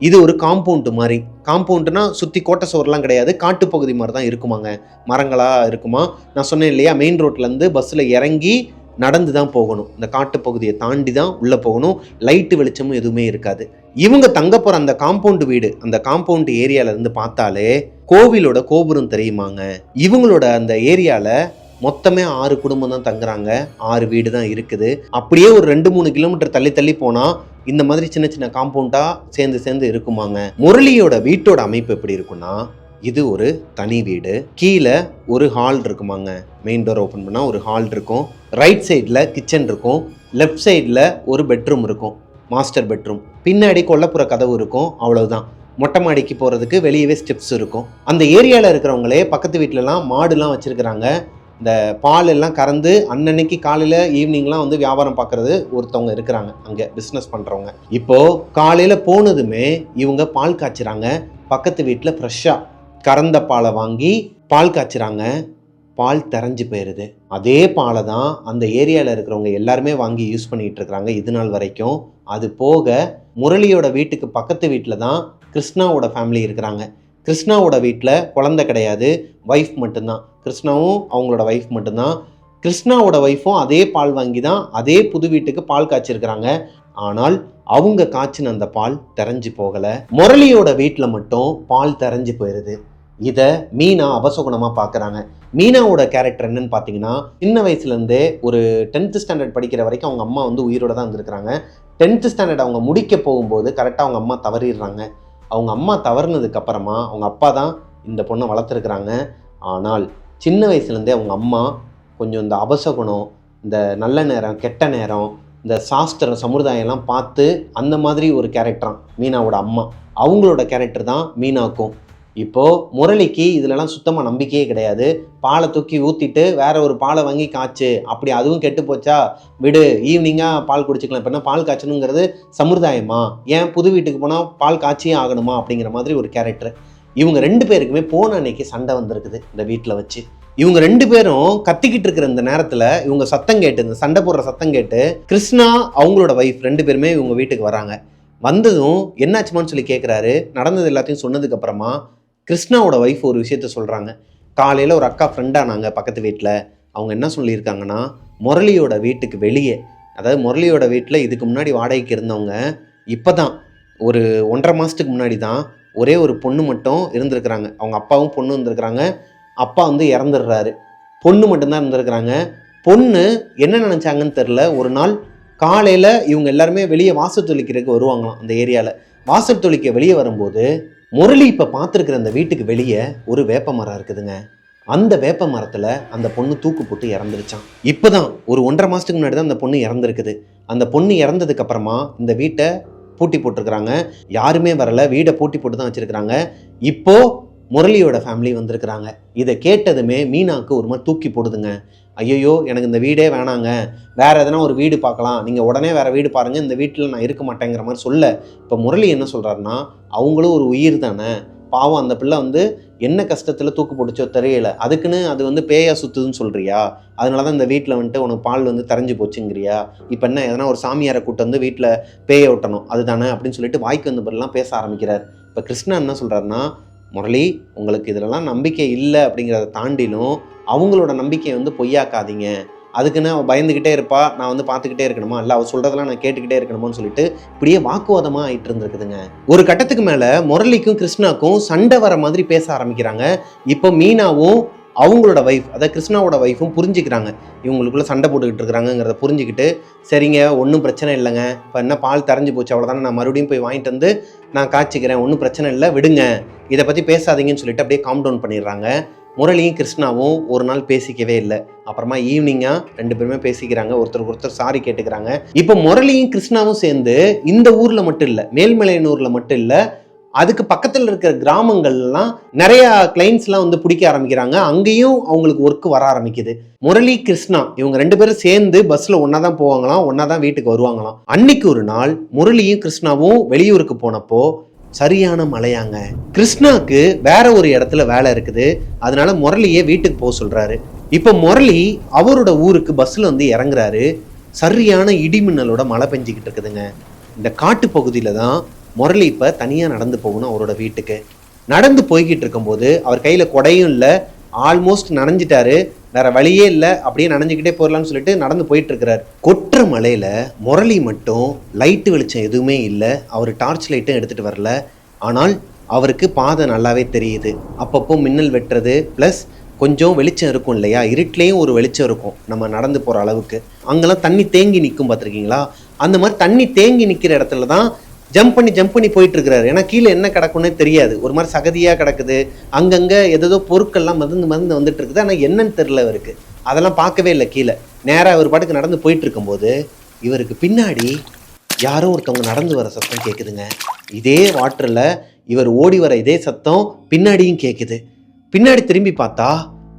இது ஒரு காம்பவுண்டு மாதிரி. காம்பவுண்டுனா சுற்றி கோட்டை சோர்லாம் கிடையாது, காட்டுப்பகுதி மாதிரி தான் இருக்குமாங்க, மரங்களாக இருக்குமா. நான் சொன்னேன் இல்லையா, மெயின் ரோட்லேருந்து பஸ்ஸில் இறங்கி நடந்து தான் போகணும், இந்த காட்டுப்பகுதியை தாண்டி தான் உள்ளே போகணும், லைட்டு வெளிச்சமும் எதுவுமே இருக்காது. இவங்க தங்க போகிற அந்த காம்பவுண்டு வீடு, அந்த காம்பவுண்டு ஏரியாவிலேருந்து பார்த்தாலே கோவிலோட கோபுரம் தெரியுமாங்க. இவங்களோட அந்த ஏரியாவில் மொத்தமே 6 குடும்பம் தான் தங்குறாங்க, 6 வீடு தான் இருக்குது. அப்படியே ஒரு 2-3 கிலோமீட்டர் தள்ளி போனால் இந்த மாதிரி சின்ன சின்ன காம்பவுண்டாக சேர்ந்து இருக்குமாங்க. முரளியோட வீட்டோட அமைப்பு எப்படி இருக்குன்னா, இது ஒரு தனி வீடு. கீழே ஒரு ஹால் இருக்குமாங்க. மெயின் டோர் ஓப்பன் பண்ணால் ஒரு ஹால் இருக்கும். ரைட் சைடில் கிச்சன் இருக்கும். லெஃப்ட் சைடில் ஒரு பெட்ரூம் இருக்கும், மாஸ்டர் பெட்ரூம். பின்னாடி கொல்லப்புற கதவு இருக்கும். அவ்வளவுதான். மொட்டை மாடிக்கு போகிறதுக்கு வெளியவே ஸ்டெப்ஸ் இருக்கும். அந்த ஏரியாவில் இருக்கிறவங்களே பக்கத்து வீட்டிலலாம் மாடுலாம் வச்சுருக்கிறாங்க. இந்த பால் எல்லாம் கறந்து அன்னன்னைக்கு காலையில் ஈவினிங்லாம் வந்து வியாபாரம் பார்க்குறது ஒருத்தவங்க இருக்கிறாங்க அங்கே பிஸ்னஸ் பண்ணுறவங்க. இப்போது காலையில் போனதுமே இவங்க பால் காய்ச்சுறாங்க. பக்கத்து வீட்டில் ஃப்ரெஷ்ஷாக கறந்த பாலை வாங்கி பால் காய்ச்சுறாங்க. பால் தெரிஞ்சு போயிடுது. அதே பாலை தான் அந்த ஏரியாவில் இருக்கிறவங்க எல்லாருமே வாங்கி யூஸ் பண்ணிகிட்டு இருக்கிறாங்க இது நாள் வரைக்கும். அது போக முரளியோட வீட்டுக்கு பக்கத்து வீட்டில் தான் கிருஷ்ணாவோட ஃபேமிலி இருக்கிறாங்க. கிருஷ்ணாவோட வீட்டில் குழந்தை கிடையாது, ஒய்ஃப் மட்டும்தான். கிருஷ்ணாவும் அவங்களோட ஒய்ஃப் மட்டும்தான். கிருஷ்ணாவோட ஒய்ஃபும் அதே பால் வாங்கி தான் அதே புது வீட்டுக்கு பால் காய்ச்சிருக்கிறாங்க. ஆனால் அவங்க காய்ச்சின அந்த பால் தெரிஞ்சு போகலை. முரளியோட வீட்டில் மட்டும் பால் தெரிஞ்சு போயிடுது. இதை மீனா அபசகுணமாக பார்க்குறாங்க. மீனாவோட கேரக்டர் என்னன்னு பார்த்தீங்கன்னா, சின்ன வயசுலேருந்தே ஒரு 10th ஸ்டாண்டர்ட் படிக்கிற வரைக்கும் அவங்க அம்மா வந்து உயிரோட தான் இருந்திருக்கிறாங்க. 10th ஸ்டாண்டர்ட் அவங்க முடிக்க போகும்போது கரெக்டாக அவங்க அம்மா தவறிடுறாங்க. அவங்க அம்மா தவறுனதுக்கு அப்புறமா அவங்க அப்பா தான் இந்த பொண்ணை வளர்த்துருக்குறாங்க. ஆனால் சின்ன வயசுலேருந்தே அவங்க அம்மா கொஞ்சம் இந்த அபசகுணம், இந்த நல்ல நேரம் கெட்ட நேரம், இந்த சாஸ்திர சமுதாயம்லாம் பார்த்து அந்த மாதிரி ஒரு கேரக்டரான் மீனாவோட அம்மா. அவங்களோட கேரக்டர் தான் மீனாக்கும். இப்போது முரளிக்கு இதிலலாம் சுத்தமாக நம்பிக்கையே கிடையாது. பாலை தூக்கி ஊற்றிட்டு வேற ஒரு பாலை வாங்கி காய்ச்சு, அப்படி அதுவும் கெட்டு போச்சா விடு, ஈவினிங்காக பால் குடிச்சிக்கலாம். இப்போ என்ன பால் காய்ச்சணுங்கிறது சம்பிரதாயமா? ஏன் புது வீட்டுக்கு போனால் பால் காய்ச்சியே ஆகணுமா அப்படிங்கிற மாதிரி ஒரு கேரக்டர். இவங்க 2 பேருக்குமே போன அன்னைக்கு சண்டை வந்திருக்குது இந்த வீட்டில் வச்சு. இவங்க 2 பேரும் கத்திக்கிட்டு இருக்கிற இந்த நேரத்தில் இவங்க சத்தம் கேட்டு, இந்த சண்டை போடுற சத்தம் கேட்டு கிருஷ்ணா அவங்களோட ஒய்ஃப் 2 பேருமே இவங்க வீட்டுக்கு வராங்க. வந்ததும் என்னாச்சுமான்னு சொல்லி கேட்குறாரு. நடந்தது எல்லாத்தையும் சொன்னதுக்கு அப்புறமா கிருஷ்ணாவோட ஒய்ஃப் ஒரு விஷயத்த சொல்கிறாங்க. காலையில் ஒரு அக்கா ஃப்ரெண்டானாங்க பக்கத்து வீட்டில். அவங்க என்ன சொல்லியிருக்காங்கன்னா, முரளியோட வீட்டுக்கு வெளியே, அதாவது முரளியோட வீட்டில் இதுக்கு முன்னாடி வாடகைக்கு இருந்தவங்க இப்போ தான் ஒரு 1.5 மாதத்துக்கு முன்னாடி தான் ஒரே ஒரு பொண்ணு மட்டும் இருந்திருக்கிறாங்க. அவங்க அப்பாவும் பொண்ணு இருந்திருக்கிறாங்க. அப்பா வந்து இறந்துடுறாரு. பொண்ணு மட்டும்தான் இருந்திருக்கிறாங்க. பொண்ணு என்ன நினச்சாங்கன்னு தெரில. ஒரு நாள் காலையில் இவங்க எல்லாருமே வெளியே வாசல் தொளிக்கிறதுக்கு வருவாங்களாம் அந்த ஏரியாவில். வாசல் தொளிக்க வெளியே வரும்போது முரளி இப்போ பார்த்துருக்குற அந்த வீட்டுக்கு வெளியே ஒரு வேப்ப மரம் இருக்குதுங்க. அந்த வேப்ப மரத்தில் அந்த பொண்ணு தூக்கு போட்டு இறந்துருச்சான். இப்போ தான் ஒரு 1.5 மாதத்துக்கு முன்னாடி தான் அந்த பொண்ணு இறந்துருக்குது. அந்த பொண்ணு இறந்ததுக்கப்புறமா இந்த வீட்டை பூட்டி போட்டிருக்கிறாங்க. யாருமே வரலை, வீடை பூட்டி போட்டு தான் வச்சுருக்கிறாங்க. இப்போது முரளியோட ஃபேமிலி வந்திருக்கிறாங்க. இதை கேட்டதுமே மீனாவுக்கு ஒரு மாதிரி தூக்கி போடுதுங்க. ஐயோ எனக்கு இந்த வீடே வேணாங்க, வேறு எதனா ஒரு வீடு பார்க்கலாம், நீங்கள் உடனே வேறு வீடு பாருங்கள், இந்த வீட்டில் நான் இருக்க மாட்டேங்கிற மாதிரி சொல்ல. இப்போ முரளி என்ன சொல்கிறாருன்னா, அவங்களும் ஒரு உயிர் தானே, பாவம் அந்த பிள்ளை வந்து என்ன கஷ்டத்தில் தூக்கு போட்டுச்சோ தெரியல, அதுக்குன்னு அது வந்து பேயா சுற்றுதுன்னு சொல்கிறியா, அதனால தான் இந்த வீட்டில் வந்துட்டு உனக்கு பால் வந்து தெரிஞ்சு போச்சுங்கிறியா, இப்போ என்ன எதனா ஒரு சாமியாரை கூட்டு வந்து வீட்டில் பேய ஓட்டணும் அதுதானே அப்படின்னு சொல்லிட்டு வாய்க்கு வந்த பிறலாம் பேச ஆரம்பிக்கிறார். இப்போ கிருஷ்ணா என்ன சொல்கிறாருன்னா, முரளி உங்களுக்கு இதிலலாம் நம்பிக்கை இல்லை அப்படிங்கிறத தாண்டிலும் அவங்களோட நம்பிக்கையை வந்து பொய்யாக்காதீங்க, அதுக்குன்னு அவள் பயந்துக்கிட்டே இருப்பா, நான் வந்து பார்த்துக்கிட்டே இருக்கணுமா, இல்லை அவள் சொல்கிறதெல்லாம் நான் கேட்டுக்கிட்டே இருக்கணுமான்னு சொல்லிட்டு இப்படியே வாக்குவாதமாக ஆகிட்டு இருந்திருக்குதுங்க. ஒரு கட்டத்துக்கு மேலே முரளிக்கும் கிருஷ்ணாக்கும் சண்டை வர மாதிரி பேச ஆரம்பிக்கிறாங்க. இப்போ மீனாவும் அவங்களோட ஒய்ஃப், அதாவது கிருஷ்ணாவோட ஒய்ஃபும் புரிஞ்சுக்கிறாங்க இவங்களுக்குள்ளே சண்டை போட்டுக்கிட்டு இருக்கிறாங்கிறத புரிஞ்சுக்கிட்டு, சரிங்க ஒன்றும் பிரச்சனை இல்லைங்க, இப்போ என்ன பால் தெரிஞ்சு போச்சு அவ்வளோதானே, நான் மறுபடியும் போய் வாங்கிட்டு வந்து நான் காய்ச்சிக்கிறேன், ஒன்றும் பிரச்சனை இல்லை விடுங்க, இதை பற்றி பேசாதீங்கன்னு சொல்லிட்டு அப்படியே காம் டவுன் பண்ணிடுறாங்க. முரளியும் கிருஷ்ணாவும் ஒரு நாள் பேசிக்கவே இல்லை. அப்புறமா ஈவினிங்காக 2 பேருமே பேசிக்கிறாங்க, ஒருத்தருக்கு ஒருத்தர் சாரி கேட்டுக்கிறாங்க. இப்போ முரளியும் கிருஷ்ணாவும் சேர்ந்து இந்த ஊரில் மட்டும் இல்லை, மேல்மலையனூரில் மட்டும் இல்லை, அதுக்கு பக்கத்தில் இருக்கிற கிராமங்கள்லாம் நிறைய கிளைண்ட்ஸ்லாம் வந்து பிடிக்க ஆரம்பிக்கிறாங்க. அங்கேயும் அவங்களுக்கு ஒர்க் வர ஆரம்பிக்குது. முரளி கிருஷ்ணா இவங்க 2 பேரும் சேர்ந்து பஸ்ஸில் ஒன்றா தான் போவாங்களாம், ஒன்றா தான் வீட்டுக்கு வருவாங்களாம். அன்னைக்கு ஒரு நாள் முரளியும் கிருஷ்ணாவும் வெளியூருக்கு போனப்போ சரியான மழையாங்க. கிருஷ்ணாக்கு வேற ஒரு இடத்துல வேலை இருக்குது, அதனால முரளியே வீட்டுக்கு போக சொல்றாரு. இப்போ முரளி அவரோட ஊருக்கு பஸ்ஸில் வந்து இறங்குறாரு. சரியான இடிமின்னலோட மழை பெஞ்சிக்கிட்டு இருக்குதுங்க. இந்த காட்டு பகுதியில் தான் முரளி இப்போ தனியாக நடந்து போகணும் அவரோட வீட்டுக்கு. நடந்து போய்கிட்டு இருக்கும்போது அவர் கையில் கொடையும் இல்லை, ஆல்மோஸ்ட் நனைஞ்சிட்டாரு, வேற வழியே இல்லை, அப்படியே நனைஞ்சிக்கிட்டே போயிடலாம்னு சொல்லிட்டு நடந்து போயிட்டு இருக்கிறார். கொற்ற மலையில் முரளி மட்டும் லைட்டு வெளிச்சம் எதுவுமே இல்லை, அவர் டார்ச் லைட்டும் எடுத்துகிட்டு வரல. ஆனால் அவருக்கு பாதை நல்லாவே தெரியுது. அப்பப்போ மின்னல் வெட்டுறது ப்ளஸ் கொஞ்சம் வெளிச்சம் இருக்கும் இல்லையா, இருட்டிலையும் ஒரு வெளிச்சம் இருக்கும் நம்ம நடந்து போகிற அளவுக்கு. அங்கெல்லாம் தண்ணி தேங்கி நிற்கும் பார்த்துருக்கீங்களா? அந்த மாதிரி தண்ணி தேங்கி நிற்கிற இடத்துல தான் ஜம்ப் பண்ணி போயிட்டு இருக்கிறாரு. ஏன்னா கீழே என்ன கிடக்குன்னே தெரியாது, ஒரு மாதிரி சகதியாக கிடக்குது, அங்கங்கே ஏதோ பொருட்கள்லாம் மருந்து வந்துட்டு இருக்குது. ஆனால் என்னன்னு தெரியல இவருக்கு, அதெல்லாம் பார்க்கவே இல்லை. கீழே நேராக அவர் பாட்டுக்கு நடந்து போயிட்டு இருக்கும்போது இவருக்கு பின்னாடி யாரோ ஒருத்தவங்க நடந்து வர சத்தம் கேட்குதுங்க. இதே வாட்டரில் இவர் ஓடி வர இதே சத்தம் பின்னாடியும் கேட்குது. பின்னாடி திரும்பி பார்த்தா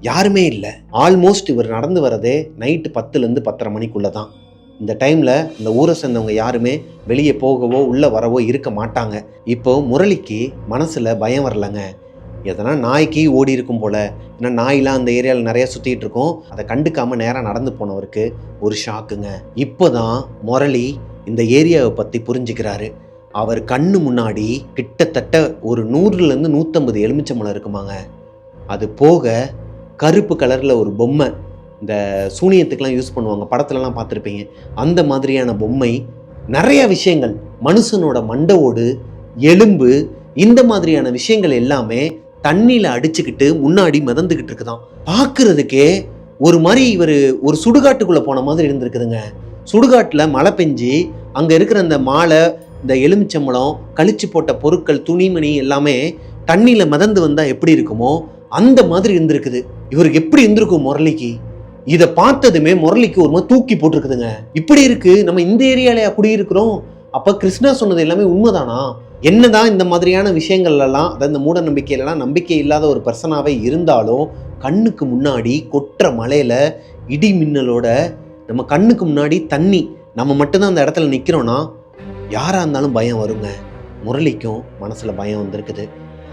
யாருமே இல்லை. ஆல்மோஸ்ட் இவர் நடந்து வரதே நைட்டு 10லேருந்து 10:30 மணிக்குள்ளே தான். இந்த டைமில் இந்த ஊரை சேர்ந்தவங்க யாருமே வெளியே போகவோ உள்ளே வரவோ இருக்க மாட்டாங்க. இப்போ முரளிக்கு மனசில் பயம் வரலங்க. எதனா நாய்க்கு ஓடி இருக்கும் போல். ஏன்னா நாயெலாம் அந்த ஏரியாவில் நிறையா சுற்றிட்டு இருக்கோம். அதை கண்டுக்காமல் நேராக நடந்து போனவருக்கு ஒரு ஷாக்குங்க. இப்போ தான் முரளி இந்த ஏரியாவை பற்றி புரிஞ்சுக்கிறாரு. அவர் கண்ணு முன்னாடி கிட்டத்தட்ட ஒரு 100லேருந்து 150 எலுமிச்சம்பழம் இருக்குமாங்க. அது போக கருப்பு கலரில் ஒரு பொம்மை, இந்த சூனியத்துக்கெலாம் யூஸ் பண்ணுவாங்க, படத்துலலாம் பார்த்துருப்பீங்க, அந்த மாதிரியான பொம்மை, நிறைய விஷயங்கள், மனுஷனோட மண்டவோடு எலும்பு, இந்த மாதிரியான விஷயங்கள் எல்லாமே தண்ணியில் அடிச்சுக்கிட்டு முன்னாடி மிதந்துக்கிட்டு இருக்குதான். பார்க்குறதுக்கே ஒரு மாதிரி இவர் ஒரு சுடுகாட்டுக்குள்ளே போன மாதிரி இருந்திருக்குதுங்க. சுடுகாட்டில் மழை பெஞ்சு அங்கே இருக்கிற அந்த மாலை, இந்த எலுமிச்சம்பழம், கழிச்சு போட்ட பொருட்கள், துணிமணி எல்லாமே தண்ணியில் மிதந்து வந்தால் எப்படி இருக்குமோ அந்த மாதிரி இருந்திருக்குது. இவருக்கு எப்படி இருந்திருக்கும் முரளிக்கு? இதை பார்த்ததுமே முரளிக்கு ஒரு மாதிரி தூக்கி போட்டிருக்குதுங்க. இப்படி இருக்கு, நம்ம இந்த ஏரியாலே அப்படி இருக்கிறோம். அப்போ கிருஷ்ணா சொன்னது எல்லாமே உண்மைதானா? என்னதான் இந்த மாதிரியான விஷயங்கள்லாம், அதாவது இந்த மூட நம்பிக்கையிலலாம் நம்பிக்கை இல்லாத ஒரு பர்சனாகவே இருந்தாலும் கண்ணுக்கு முன்னாடி கொட்டுற மலையில இடி மின்னலோட நம்ம கண்ணுக்கு முன்னாடி தண்ணி, நம்ம மட்டும்தான் அந்த இடத்துல நிற்கிறோன்னா யாராக இருந்தாலும் பயம் வருங்க. முரளிக்கும் மனசில் பயம் வந்திருக்குது.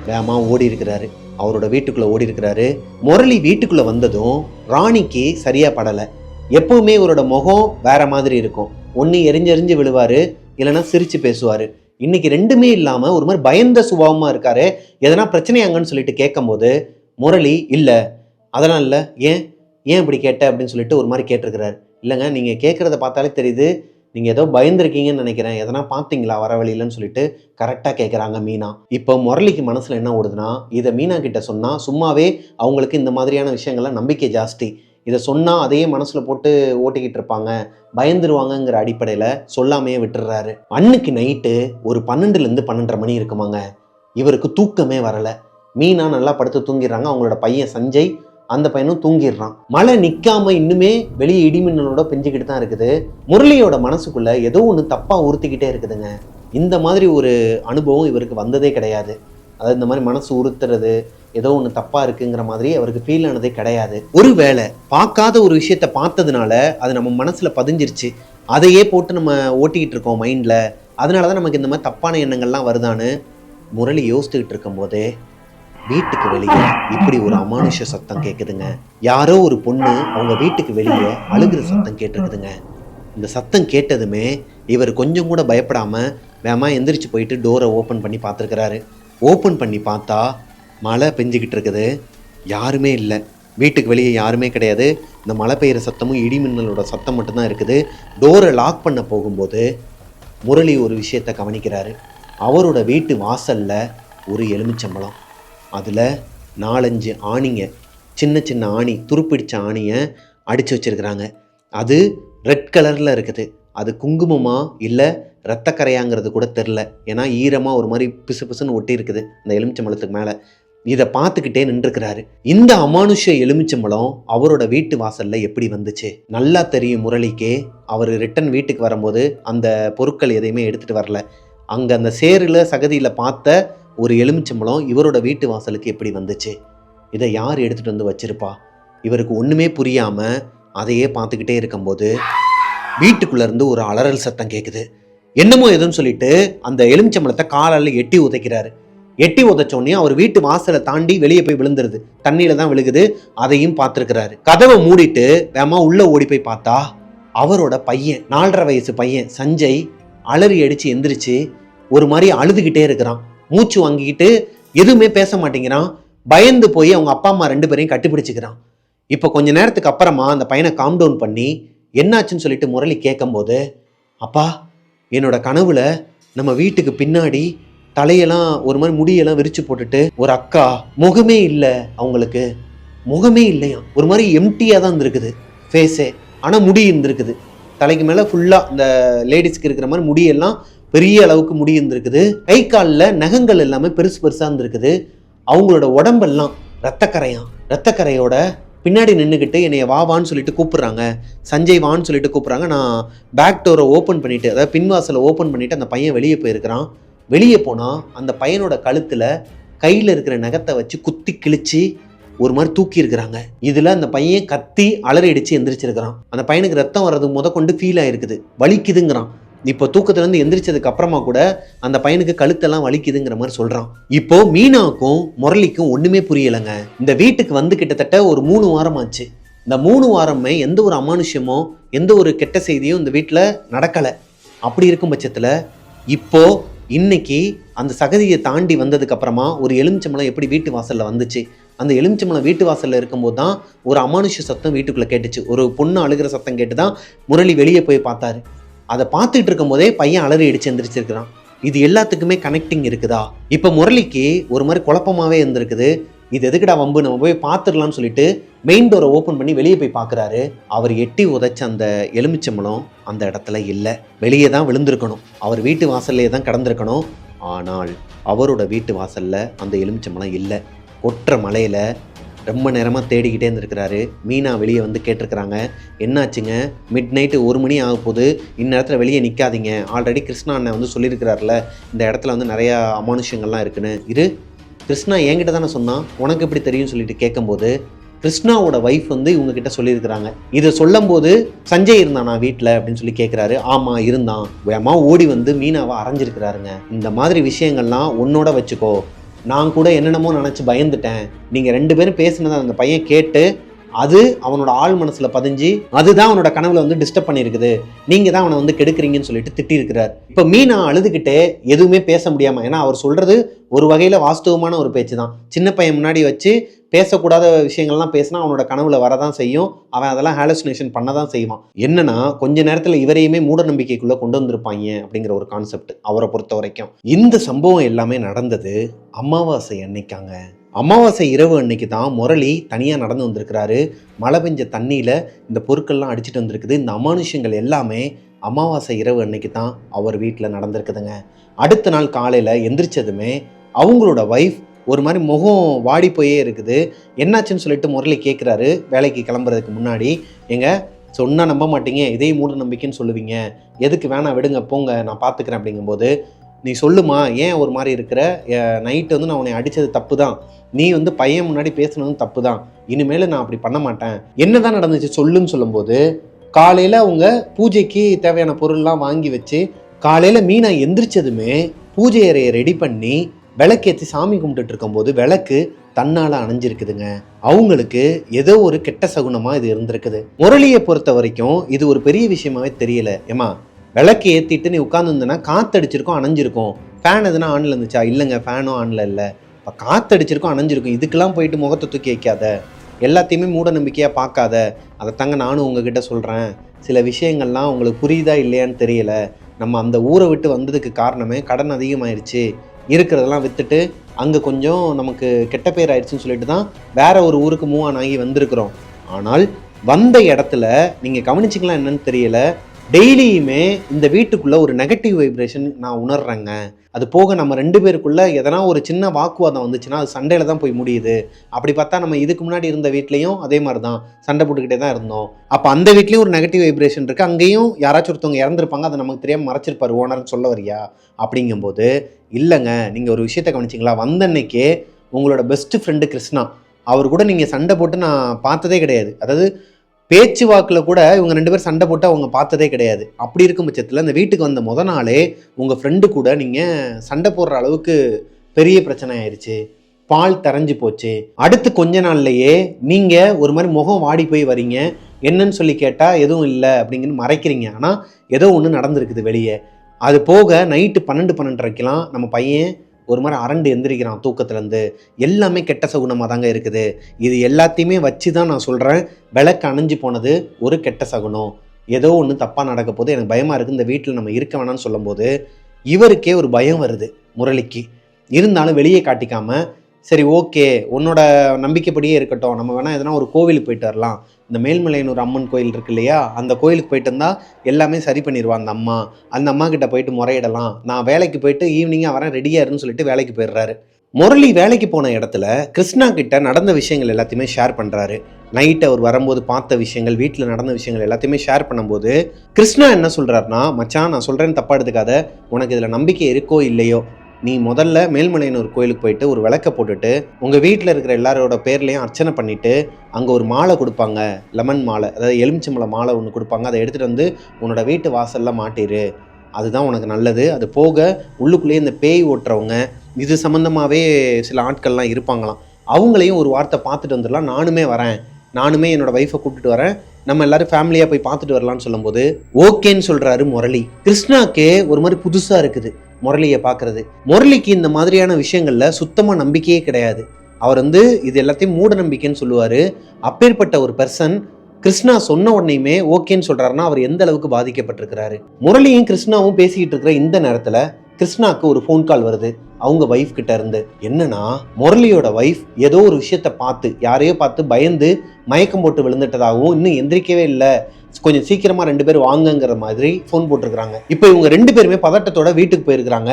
வேகமாக ஓடி இருக்கிறாரு, அவரோட வீட்டுக்குள்ளே ஓடி இருக்கிறாரு. முரளி வீட்டுக்குள்ளே வந்ததும் ராணிக்கு சரியாக படலை. எப்பவுமே இவரோட முகம் வேற மாதிரி இருக்கும். ஒன்று எரிஞ்செறிஞ்சு விழுவார், இல்லைன்னா சிரித்து பேசுவார். இன்னைக்கு ரெண்டுமே இல்லாமல் ஒரு மாதிரி பயந்த சுபாவமாக இருக்காரு. எதனா பிரச்சனையாங்கன்னு சொல்லிட்டு கேட்கும்போது முரளி இல்லை அதெல்லாம் இல்லை, ஏன் இப்படி கேட்ட அப்படின்னு சொல்லிட்டு ஒரு மாதிரி கேட்டிருக்கிறாரு. இல்லைங்க, நீங்கள் கேட்குறத பார்த்தாலே தெரியுது நீங்கள் ஏதோ பயந்துருக்கீங்கன்னு நினைக்கிறேன், எதனா பார்த்தீங்களா வர வழியிலன்னு சொல்லிட்டு கரெக்டாக கேட்குறாங்க மீனா. இப்போ முரளிக்கு மனசில் என்ன ஓடுதுன்னா, இதை மீனா கிட்ட சொன்னால் சும்மாவே அவங்களுக்கு இந்த மாதிரியான விஷயங்கள்லாம் நம்பிக்கை ஜாஸ்தி, இதை சொன்னால் அதையே மனசில் போட்டு ஓட்டிக்கிட்டு இருப்பாங்க, பயந்துருவாங்கங்கிற அடிப்படையில் சொல்லாமையே விட்டுறாரு. அன்னைக்கு நைட்டு ஒரு 12லேருந்து 12:30 மணி இருக்குமாங்க. இவருக்கு தூக்கமே வரலை. மீனா நல்லா படுத்து தூங்கிடுறாங்க. அவங்களோட பையன் சஞ்சய், அந்த பையனும் தூங்கிடுறான். மழை நிற்காம இன்னுமே வெளியே இடிமின்னலோட பெஞ்சிக்கிட்டு தான் இருக்குது. முரளியோட மனசுக்குள்ள ஏதோ ஒன்று தப்பாக உறுத்திக்கிட்டே இருக்குதுங்க. இந்த மாதிரி ஒரு அனுபவம் இவருக்கு வந்ததே கிடையாது. அதாவது இந்த மாதிரி மனசு உறுத்துறது, ஏதோ ஒன்று தப்பாக இருக்குங்கிற மாதிரி அவருக்கு ஃபீல் ஆனதே கிடையாது. ஒருவேளை பார்க்காத ஒரு விஷயத்த பார்த்ததுனால அது நம்ம மனசில் பதிஞ்சிருச்சு, அதையே போட்டு நம்ம ஓட்டிக்கிட்டு இருக்கோம் மைண்டில், அதனால தான் நமக்கு இந்த மாதிரி தப்பான எண்ணங்கள்லாம் வருதான்னு முரளி யோசிச்சுக்கிட்டு இருக்கும்போதே வீட்டுக்கு வெளியே இப்படி ஒரு அமானுஷ சத்தம் கேட்குதுங்க. யாரோ ஒரு பொண்ணு அவங்க வீட்டுக்கு வெளியே அழுகிற சத்தம் கேட்டிருக்குதுங்க. இந்த சத்தம் கேட்டதுமே இவர் கொஞ்சம் கூட பயப்படாமல் வேமா எந்திரிச்சு போயிட்டு டோரை ஓப்பன் பண்ணி பார்த்துருக்கிறாரு. ஓப்பன் பண்ணி பார்த்தா மழை பெஞ்சிக்கிட்டு இருக்குது, யாருமே இல்லை. வீட்டுக்கு வெளியே யாருமே கிடையாது. இந்த மழை பெய்கிற சத்தமும் இடிமின்னலோட சத்தம் மட்டும்தான் இருக்குது. டோரை லாக் பண்ண போகும்போது முரளி ஒரு விஷயத்தை கவனிக்கிறாரு. அவரோட வீட்டு வாசலில் ஒரு எலுமிச்சம்பழம், அதில் 4-5 ஆணிங்க, சின்ன சின்ன ஆணி, துருப்பிடிச்ச ஆணியை அடித்து வச்சுருக்கிறாங்க. அது ரெட் கலரில் இருக்குது. அது குங்குமமா இல்லை ரத்தக்கரையாங்கிறது கூட தெரில. ஏன்னா ஈரமாக ஒரு மாதிரி பிசு பிசுன்னு ஒட்டி இருக்குது அந்த எலுமிச்சம்பழத்துக்கு மேலே. இதை பார்த்துக்கிட்டே நின்றுக்கிறாரு. இந்த அமானுஷ எலுமிச்சம்பழம் அவரோட வீட்டு வாசலில் எப்படி வந்துச்சு? நல்லா தெரியும் முரளிக்கே. அவர் ரிட்டன் வீட்டுக்கு வரும்போது அந்த பொருட்கள் எதையுமே எடுத்துகிட்டு வரல. அங்கே அந்த சேரில் சகதியில் பார்த்த ஒரு எலுமிச்சம்பழம் இவரோட வீட்டு வாசலுக்கு எப்படி வந்துச்சு? இதை யார் எடுத்துகிட்டு வந்து வச்சிருப்பா? இவருக்கு ஒன்றுமே புரியாமல் அதையே பார்த்துக்கிட்டே இருக்கும்போது வீட்டுக்குள்ளேருந்து ஒரு அலறல் சத்தம் கேட்குது. என்னமோ எதுன்னு சொல்லிட்டு அந்த எலுமிச்சம்பழத்தை காலால் எட்டி உதைக்கிறாரு. எட்டி உதைச்சோடனே அவர் வீட்டு வாசலை தாண்டி வெளியே போய் விழுந்துருது. தண்ணியில தான் விழுகுது. அதையும் பார்த்துருக்கிறாரு. கதவை மூடிட்டு வேமா உள்ளே ஓடி போய் பார்த்தா அவரோட பையன், 4.5 வயசு பையன் சஞ்சய் அலறி அடித்து எந்திரிச்சு ஒரு மாதிரி அழுதுகிட்டே இருக்கிறான். மூச்சு வாங்கிக்கிட்டு எதுவுமே பேச மாட்டேங்கிறான். பயந்து போய் அவங்க அப்பா அம்மா 2 பேரையும் கட்டிப்பிடிச்சிக்கிறான். இப்போ கொஞ்ச நேரத்துக்கு அப்புறமா அந்த பையனை காம் டவுன் பண்ணி என்னாச்சுன்னு சொல்லிட்டு முரளி கேட்கும்போது, அப்பா, என்னோட கனவுல நம்ம வீட்டுக்கு பின்னாடி தலையெல்லாம் ஒரு மாதிரி முடியெல்லாம் விரிச்சு போட்டுட்டு ஒரு அக்கா, முகமே இல்லை அவங்களுக்கு, முகமே இல்லையா, ஒரு மாதிரி எம்டியாக தான் இருந்திருக்குது ஃபேஸே. ஆனால் முடி இருந்திருக்குது தலைக்கு மேலே ஃபுல்லாக, இந்த லேடிஸ்க்கு இருக்கிற மாதிரி முடியெல்லாம் பெரிய அளவுக்கு முடி இருந்திருக்குது. கை காலில் நகங்கள் எல்லாமே பெருசு பெருசாக இருந்திருக்குது. அவங்களோட உடம்பெல்லாம் ரத்தக்கரையோட பின்னாடி நின்றுக்கிட்டு என்னைய வான்னு சொல்லிட்டு கூப்பிட்றாங்க, சஞ்சய் வான்னு சொல்லிட்டு கூப்பிட்றாங்க. நான் பேக் டோரை ஓப்பன் பண்ணிவிட்டு, அதாவது பின்வாசலை ஓப்பன் பண்ணிவிட்டு அந்த பையன் வெளியே போயிருக்கிறான். வெளியே போனால் அந்த பையனோட கழுத்தில் கையில் இருக்கிற நகத்தை வச்சு குத்தி கிழிச்சு ஒரு மாதிரி தூக்கி இருக்கிறாங்க. இதில் அந்த பையன் கத்தி அலறி அடித்து எந்திரிச்சிருக்கிறான். அந்த பையனுக்கு ரத்தம் வர்றது கொண்டு ஃபீல் ஆகிருக்குது, வலிக்குதுங்கிறான். இப்போ தூக்கத்துலேருந்து எந்திரிச்சதுக்கு அப்புறமா கூட அந்த பையனுக்கு கழுத்தெல்லாம் வலிக்குதுங்கிற மாதிரி சொல்கிறான். இப்போ மீனாவுக்கும் முரளிக்கும் ஒன்றுமே புரியலைங்க. இந்த வீட்டுக்கு வந்து கிட்டத்தட்ட ஒரு 3 வாரம் ஆச்சு. இந்த 3 வாரமே எந்த ஒரு அமானுஷ்யமோ எந்த ஒரு கெட்ட செய்தியும் இந்த வீட்டில் நடக்கலை. அப்படி இருக்கும் பட்சத்தில் இப்போ இன்னைக்கு அந்த சகதியை தாண்டி வந்ததுக்கு அப்புறமா ஒரு எலுமிச்சம்பழம் எப்படி வீட்டு வாசலில் வந்துச்சு, அந்த எலுமிச்சம்பழம் வீட்டு வாசலில் இருக்கும்போது தான் ஒரு அமானுஷ்ய சத்தம் வீட்டுக்குள்ளே கேட்டுச்சு. ஒரு பொண்ணு அழுகிற சத்தம் கேட்டு தான் முரளி வெளியே போய் பார்த்தாரு. அதை பார்த்துட்டு இருக்கும் போதே பையன் அலறி அடிச்சு எந்திரிச்சிருக்கிறான். இது எல்லாத்துக்குமே கனெக்டிங் இருக்குதா? இப்போ முரளிக்கு ஒரு மாதிரி குழப்பமாகவே இருந்திருக்குது. இது எதுக்குடா வம்பு, நம்ம போய் பார்த்துடலாம்னு சொல்லிட்டு மெயின் டோரை ஓப்பன் பண்ணி வெளியே போய் பார்க்குறாரு. அவர் எட்டி உதைச்ச அந்த எலுமிச்சம்பழம் அந்த இடத்துல இல்லை, வெளியே தான் விழுந்திருக்கணும். அவர் வீட்டு வாசல்லே தான் கடந்திருக்கணும். ஆனால் அவரோட வீட்டு வாசலில் அந்த எலுமிச்சம்பழம் இல்லை. கொற்ற மலையில் ரொம்ப நேரமாக தேடிக்கிட்டே இருந்திருக்கிறாரு. மீனா வெளியே வந்து கேட்டிருக்கிறாங்க, என்னாச்சுங்க, மிட் நைட்டு 1 மணி ஆக போகுது, இந்நேரத்தில் வெளியே நிற்காதீங்க, ஆல்ரெடி கிருஷ்ணா அண்ணன் வந்து சொல்லியிருக்கிறார்ல இந்த இடத்துல வந்து நிறையா அமானுஷ்யங்கள்லாம் இருக்குன்னு. கிருஷ்ணா என்கிட்ட தானே சொன்னான், உனக்கு எப்படி தெரியும் சொல்லிட்டு கேட்கும்போது கிருஷ்ணாவோட வைஃப் வந்து இவங்ககிட்ட சொல்லியிருக்கிறாங்க. இதை சொல்லும் போது சஞ்சய் இருந்தானா வீட்டில் அப்படின்னு சொல்லி கேட்குறாரு. ஆமாம் இருந்தான், வேமா ஓடி வந்து மீனாவை அரைஞ்சிருக்கிறாருங்க. இந்த மாதிரி விஷயங்கள்லாம் உன்னோட வச்சுக்கோ, நான் கூட என்னென்னமோ நினச்சி பயந்துட்டேன். நீங்கள் 2 பேரும் பேசினதை அந்த பையன் கேட்டு அது அவனோட ஆள் மனசில் பதிஞ்சு அதுதான் அவனோட கனவுல வந்து டிஸ்டர்ப் பண்ணியிருக்குது, நீங்கள் தான் அவனை வந்து கெடுக்குறீங்கன்னு சொல்லிட்டு திட்டிருக்கிறார். இப்போ மீனா அழுதுகிட்டே எதுவுமே பேச முடியாமல், ஏன்னா அவர் சொல்கிறது ஒரு வகையில் வாஸ்தவமான ஒரு பேச்சு தான். சின்ன பையன் முன்னாடி வச்சு பேசக்கூடாத விஷயங்கள்லாம் பேசினா அவனோட கனவுல வரதான் செய்யும், அவன் அதெல்லாம் ஹாலுசினேஷன் பண்ண தான் செய்வான். என்னன்னா கொஞ்ச நேரத்தில் இவரையுமே மூட நம்பிக்கைக்குள்ளே கொண்டு வந்திருப்பாங்க அப்படிங்கிற ஒரு கான்செப்ட் அவரை பொறுத்த வரைக்கும். இந்த சம்பவம் எல்லாமே நடந்தது அமாவாசை அன்னைக்காங்க. அமாவாசை இரவு அன்னைக்கு தான் முரளி தனியாக நடந்து வந்திருக்கிறாரு. மழை பெஞ்ச தண்ணியில் இந்த பொருட்கள்லாம் அடிச்சுட்டு வந்திருக்குது. இந்த அமானுஷ்யங்கள் எல்லாமே அமாவாசை இரவு அன்னைக்கு தான் அவர் வீட்டில் நடந்திருக்குதுங்க. அடுத்த நாள் காலையில் எந்திரிச்சதுமே அவங்களோட வைஃப் ஒரு மாதிரி முகம் வாடி போயே இருக்குது. என்னாச்சுன்னு சொல்லிட்டு முரளி கேட்குறாரு. வேலைக்கு கிளம்புறதுக்கு முன்னாடி, எங்க சொன்னால் நம்ப மாட்டீங்க, இதையும் மூட நம்பிக்கைன்னு சொல்லுவீங்க, எதுக்கு வேணாம் விடுங்க போங்க நான் பார்த்துக்கிறேன் அப்படிங்கும்போது, நீ சொல்லுமா ஏன் ஒரு மாதிரி இருக்கிற, நைட்டு வந்து நான் உன்னை அடித்தது தப்பு தான், நீ வந்து பையன் முன்னாடி பேசுனதும் தப்பு தான், இனிமேல் நான் அப்படி பண்ண மாட்டேன், என்ன தான் நடந்துச்சு சொல்லுன்னு சொல்லும்போது, காலையில் அவங்க பூஜைக்கு தேவையான பொருள்லாம் வாங்கி வச்சு காலையில் மீனா எந்திரிச்சதுமே பூஜை அறையை ரெடி பண்ணி விளக்கேற்றி சாமி கும்பிட்டுட்டு இருக்கும்போது விளக்கு தன்னால் அணைஞ்சிருக்குதுங்க. அவங்களுக்கு ஏதோ ஒரு கெட்ட சகுனமாக இது இருந்திருக்குது. முரளியை பொறுத்த வரைக்கும் இது ஒரு பெரிய விஷயமாவே தெரியல. ஏமா விளக்கு ஏற்றிட்டு நீ உட்காந்துருந்தேன்னா காற்றடிச்சிருக்கோம் அணைஞ்சிருக்கும், ஃபேன் எதுனா ஆனில் இருந்துச்சா, இல்லைங்க ஃபேனும் ஆனில் இல்லை, இப்போ காற்றடிச்சிருக்கோம் அணைஞ்சிருக்கும், இதுக்கெல்லாம் போயிட்டு முகத்தை தூக்கி வைக்காத, எல்லாத்தையுமே மூட நம்பிக்கையாக பார்க்காத. அதை தாங்க நானும் உங்ககிட்ட சொல்கிறேன், சில விஷயங்கள்லாம் உங்களுக்கு புரியுதா இல்லையான்னு தெரியல, நம்ம அந்த ஊரை விட்டு வந்ததுக்கு காரணமே கடன் அதிகமாயிருச்சு, இருக்கிறதெல்லாம் விற்றுட்டு அங்கே கொஞ்சம் நமக்கு கெட்ட பேர் ஆயிடுச்சுன்னு சொல்லிட்டு தான் வேற ஒரு ஊருக்கு மூவ் ஆன் ஆகி வந்திருக்கிறோம். ஆனால் வந்த இடத்துல நீங்கள் கவனிச்சிக்கலாம் என்னன்னு தெரியல, டெய்லியுமே இந்த வீட்டுக்குள்ளே ஒரு நெகட்டிவ் வைப்ரேஷன் நான் உணர்றேங்க. அது போக நம்ம 2 பேருக்குள்ளே எதனா ஒரு சின்ன வாக்குவாதம் வந்துச்சுன்னா அது சண்டையில் தான் போய் முடியுது. அப்படி பார்த்தா நம்ம இதுக்கு முன்னாடி இருந்த வீட்லேயும் அதே மாதிரி தான் சண்டை போட்டுக்கிட்டே தான் இருந்தோம். அப்போ அந்த வீட்லேயும் ஒரு நெகட்டிவ் வைப்ரேஷன் இருக்குது, அங்கேயும் யாராச்சும் ஒருத்தவங்க இறந்துருப்பாங்க, அதை நமக்கு தெரியாமல் மறைச்சிருப்பார் ஓனர்னு சொல்ல வரியா அப்படிங்கும்போது, இல்லைங்க நீங்கள் ஒரு விஷயத்தை கவனிச்சிங்களா, வந்தன்னைக்கே உங்களோட பெஸ்ட் ஃப்ரெண்டு கிருஷ்ணா அவர் கூட நீங்கள் சண்டை போட்டு நான் பார்த்ததே கிடையாது. அதாவது பேச்சு வாக்கில் கூட இவங்க 2 பேர் சண்டை போட்டு அவங்க பார்த்ததே கிடையாது. அப்படி இருக்கும் பட்சத்தில் இந்த வீட்டுக்கு வந்த முத நாளே உங்கள் ஃப்ரெண்டு கூட நீங்கள் சண்டை போடுற அளவுக்கு பெரிய பிரச்சனை ஆயிடுச்சு, பால் தரைஞ்சு போச்சு. அடுத்து கொஞ்ச நாள்லையே நீங்கள் ஒரு மாதிரி முகம் வாடி போய் வரீங்க, என்னன்னு சொல்லி கேட்டால் எதுவும் இல்லை அப்படிங்கன்னு மறைக்கிறீங்க, ஆனால் ஏதோ ஒன்று நடந்திருக்குது வெளியே. அது போக நைட்டு 12-12:30க்கெலாம் நம்ம பையன் ஒரு மாதிரி அரண்டு எந்திரிக்கிறான் தூக்கத்துலேருந்து. எல்லாமே கெட்ட சகுனமாக தாங்க இருக்குது. இது எல்லாத்தையுமே வச்சு தான் நான் சொல்கிறேன், விளக்கு அணைஞ்சு போனது ஒரு கெட்ட சகுனம், ஏதோ ஒன்று தப்பாக நடக்க போது, எனக்கு பயமாக இருக்குது, இந்த வீட்டில் நம்ம இருக்க வேணாம்னு சொல்லும்போது இவருக்கே ஒரு பயம் வருது முரளிக்கு. இருந்தாலும் வெளியே காட்டிக்காமல் சரி ஓகே, உன்னோட நம்பிக்கைப்படியே இருக்கட்டும், நம்ம வேணால் எதனா ஒரு கோவிலுக்கு போயிட்டு வரலாம், இந்த மேல்மலையனூர் அம்மன் கோயில் இருக்கு இல்லையா, அந்த கோயிலுக்கு போயிட்டு இருந்தால் எல்லாமே சரி பண்ணிடுவா அந்த அம்மா கிட்ட போயிட்டு முறையிடலாம், நான் வேலைக்கு போயிட்டு ஈவினிங்காக வரேன் ரெடியாக இருன்னு சொல்லிட்டு வேலைக்கு போயிடுறாரு. முரளி வேலைக்கு போன இடத்துல கிருஷ்ணா கிட்ட நடந்த விஷயங்கள் எல்லாத்தையுமே ஷேர் பண்ணுறாரு. நைட்டு அவர் வரும்போது பார்த்த விஷயங்கள், வீட்டில் நடந்த விஷயங்கள் எல்லாத்தையுமே ஷேர் பண்ணும்போது கிருஷ்ணா என்ன சொல்கிறாருன்னா, மச்சான் நான் சொல்கிறேன்னு தப்பா எடுத்துக்காத, உனக்கு இதில் நம்பிக்கை இருக்கோ இல்லையோ, நீ முதல்ல மேல்மலையனூர் கோயிலுக்கு போயிட்டு ஒரு விளக்க போட்டுட்டு உங்கள் வீட்டில் இருக்கிற எல்லாரோட பேர்லையும் அர்ச்சனை பண்ணிவிட்டு அங்கே ஒரு மாலை கொடுப்பாங்க, லெமன் மாலை, அதாவது எலுமிச்சம்பழ மாலை ஒன்று கொடுப்பாங்க, அதை எடுத்துகிட்டு வந்து உன்னோட வீட்டு வாசலில் மாட்டிரு, அதுதான் உனக்கு நல்லது. அது போக உள்ளுக்குள்ளேயே இந்த பேய் ஓட்டுறவங்க இது சம்மந்தமாகவே சில ஆட்கள்லாம் இருப்பாங்களாம், அவங்களையும் ஒரு வார்த்தை பார்த்துட்டு வந்துடலாம், நானுமே வரேன், நானுமே என்னோடய ஒய்ஃபை கூப்பிட்டுட்டு வரேன், நம்ம எல்லாரும் ஃபேமிலியாக போய் பார்த்துட்டு வரலான்னு சொல்லும்போது ஓகேன்னு சொல்கிறாரு முரளி. கிருஷ்ணாக்கே ஒரு மாதிரி புதுசாக இருக்குது முரளியை பார்க்குறது. முரளிக்கு இந்த மாதிரியான விஷயங்களில் சுத்தமாக நம்பிக்கையே கிடையாது. அவர் இது எல்லாத்தையும் மூட நம்பிக்கைன்னு சொல்லுவார். அப்பேற்பட்ட ஒரு பர்சன் கிருஷ்ணா சொன்ன உடனேயுமே ஓகேன்னு சொல்கிறாருன்னா அவர் எந்த அளவுக்கு பாதிக்கப்பட்டிருக்கிறாரு. முரளியும் கிருஷ்ணாவும் பேசிக்கிட்டு இருக்கிற இந்த நேரத்தில் கிருஷ்ணாவுக்கு ஒரு ஃபோன் கால் வருது அவங்க ஒய்ஃப் கிட்ட இருந்து. என்னன்னா, முரளியோட ஒய்ஃப் ஏதோ ஒரு விஷயத்த பார்த்து, யாரையோ பார்த்து பயந்து மயக்கம் போட்டு விழுந்துட்டதாகவும், இன்னும் எந்திரிக்கவே இல்லை, கொஞ்சம் சீக்கிரமா 2 பேர் வாங்கங்கிற மாதிரி ஃபோன் போட்டிருக்கிறாங்க. இப்போ இவங்க 2 பேருமே பதட்டத்தோட வீட்டுக்கு போயிருக்கிறாங்க.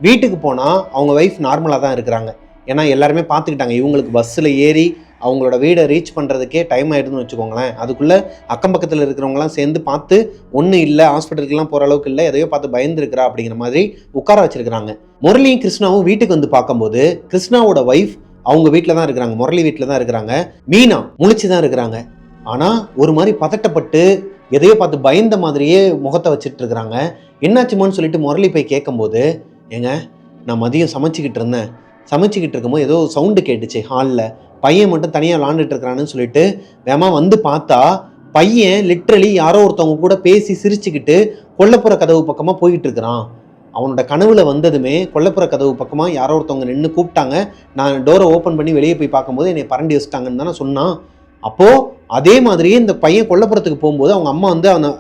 வீட்டுக்கு போனா அவங்க ஒய்ஃப் நார்மலா தான் இருக்கிறாங்க. ஏன்னா எல்லாருமே பார்த்துக்கிட்டாங்க, இவங்களுக்கு பஸ்ஸில் ஏறி அவங்களோட வீடை ரீச் பண்ணுறதுக்கே டைம் ஆகிடுதுன்னு வச்சுக்கோங்களேன். அதுக்குள்ளே அக்கம் பக்கத்தில் இருக்கிறவங்களாம் சேர்ந்து பார்த்து ஒன்றும் இல்லை, ஹாஸ்பிட்டலுக்குலாம் போகிற அளவுக்கு இல்லை, எதையோ பார்த்து பயந்துருக்கிறா அப்படிங்கிற மாதிரி உட்கார வச்சிருக்கிறாங்க. முரளியும் கிருஷ்ணாவும் வீட்டுக்கு வந்து பார்க்கும்போது கிருஷ்ணாவோட ஒய்ஃப் அவங்க வீட்டில் தான் இருக்கிறாங்க, முரளி வீட்டில் தான் இருக்கிறாங்க. மீனா முழிச்சு தான் இருக்கிறாங்க. ஆனால் ஒரு மாதிரி பதட்டப்பட்டு எதையோ பார்த்து பயந்த மாதிரியே முகத்தை வச்சுட்டு இருக்கிறாங்க. என்னாச்சுமான்னு சொல்லிட்டு முரளி போய் கேட்கும்போது, ஏங்க நான் மதியம் சமைச்சிக்கிட்டு இருக்கும்போது ஏதோ சவுண்டு கேட்டுச்சு ஹாலில், பையன் மட்டும் தனியாக விளாண்டுட்டு இருக்கிறான்னு சொல்லிட்டு வேமா வந்து பார்த்தா பையன் லிட்ரலி யாரோ ஒருத்தவங்க கூட பேசி சிரிச்சுக்கிட்டு கொல்லைப்புற கதவு பக்கமாக போயிட்டு இருக்கிறான். அவனோட கனவுல வந்ததுமே கொல்லைப்புற கதவு பக்கமாக யாரோ ஒருத்தவங்க நின்று கூப்பிட்டாங்க. நான் டோரை ஓப்பன் பண்ணி வெளியே போய் பார்க்கும்போது என்னை பரண்டி வச்சுட்டாங்கன்னு தானே சொன்னான். அப்போது அதே மாதிரியே இந்த பையன் கொல்லைப்புறத்துக்கு போகும்போது அவங்க அம்மா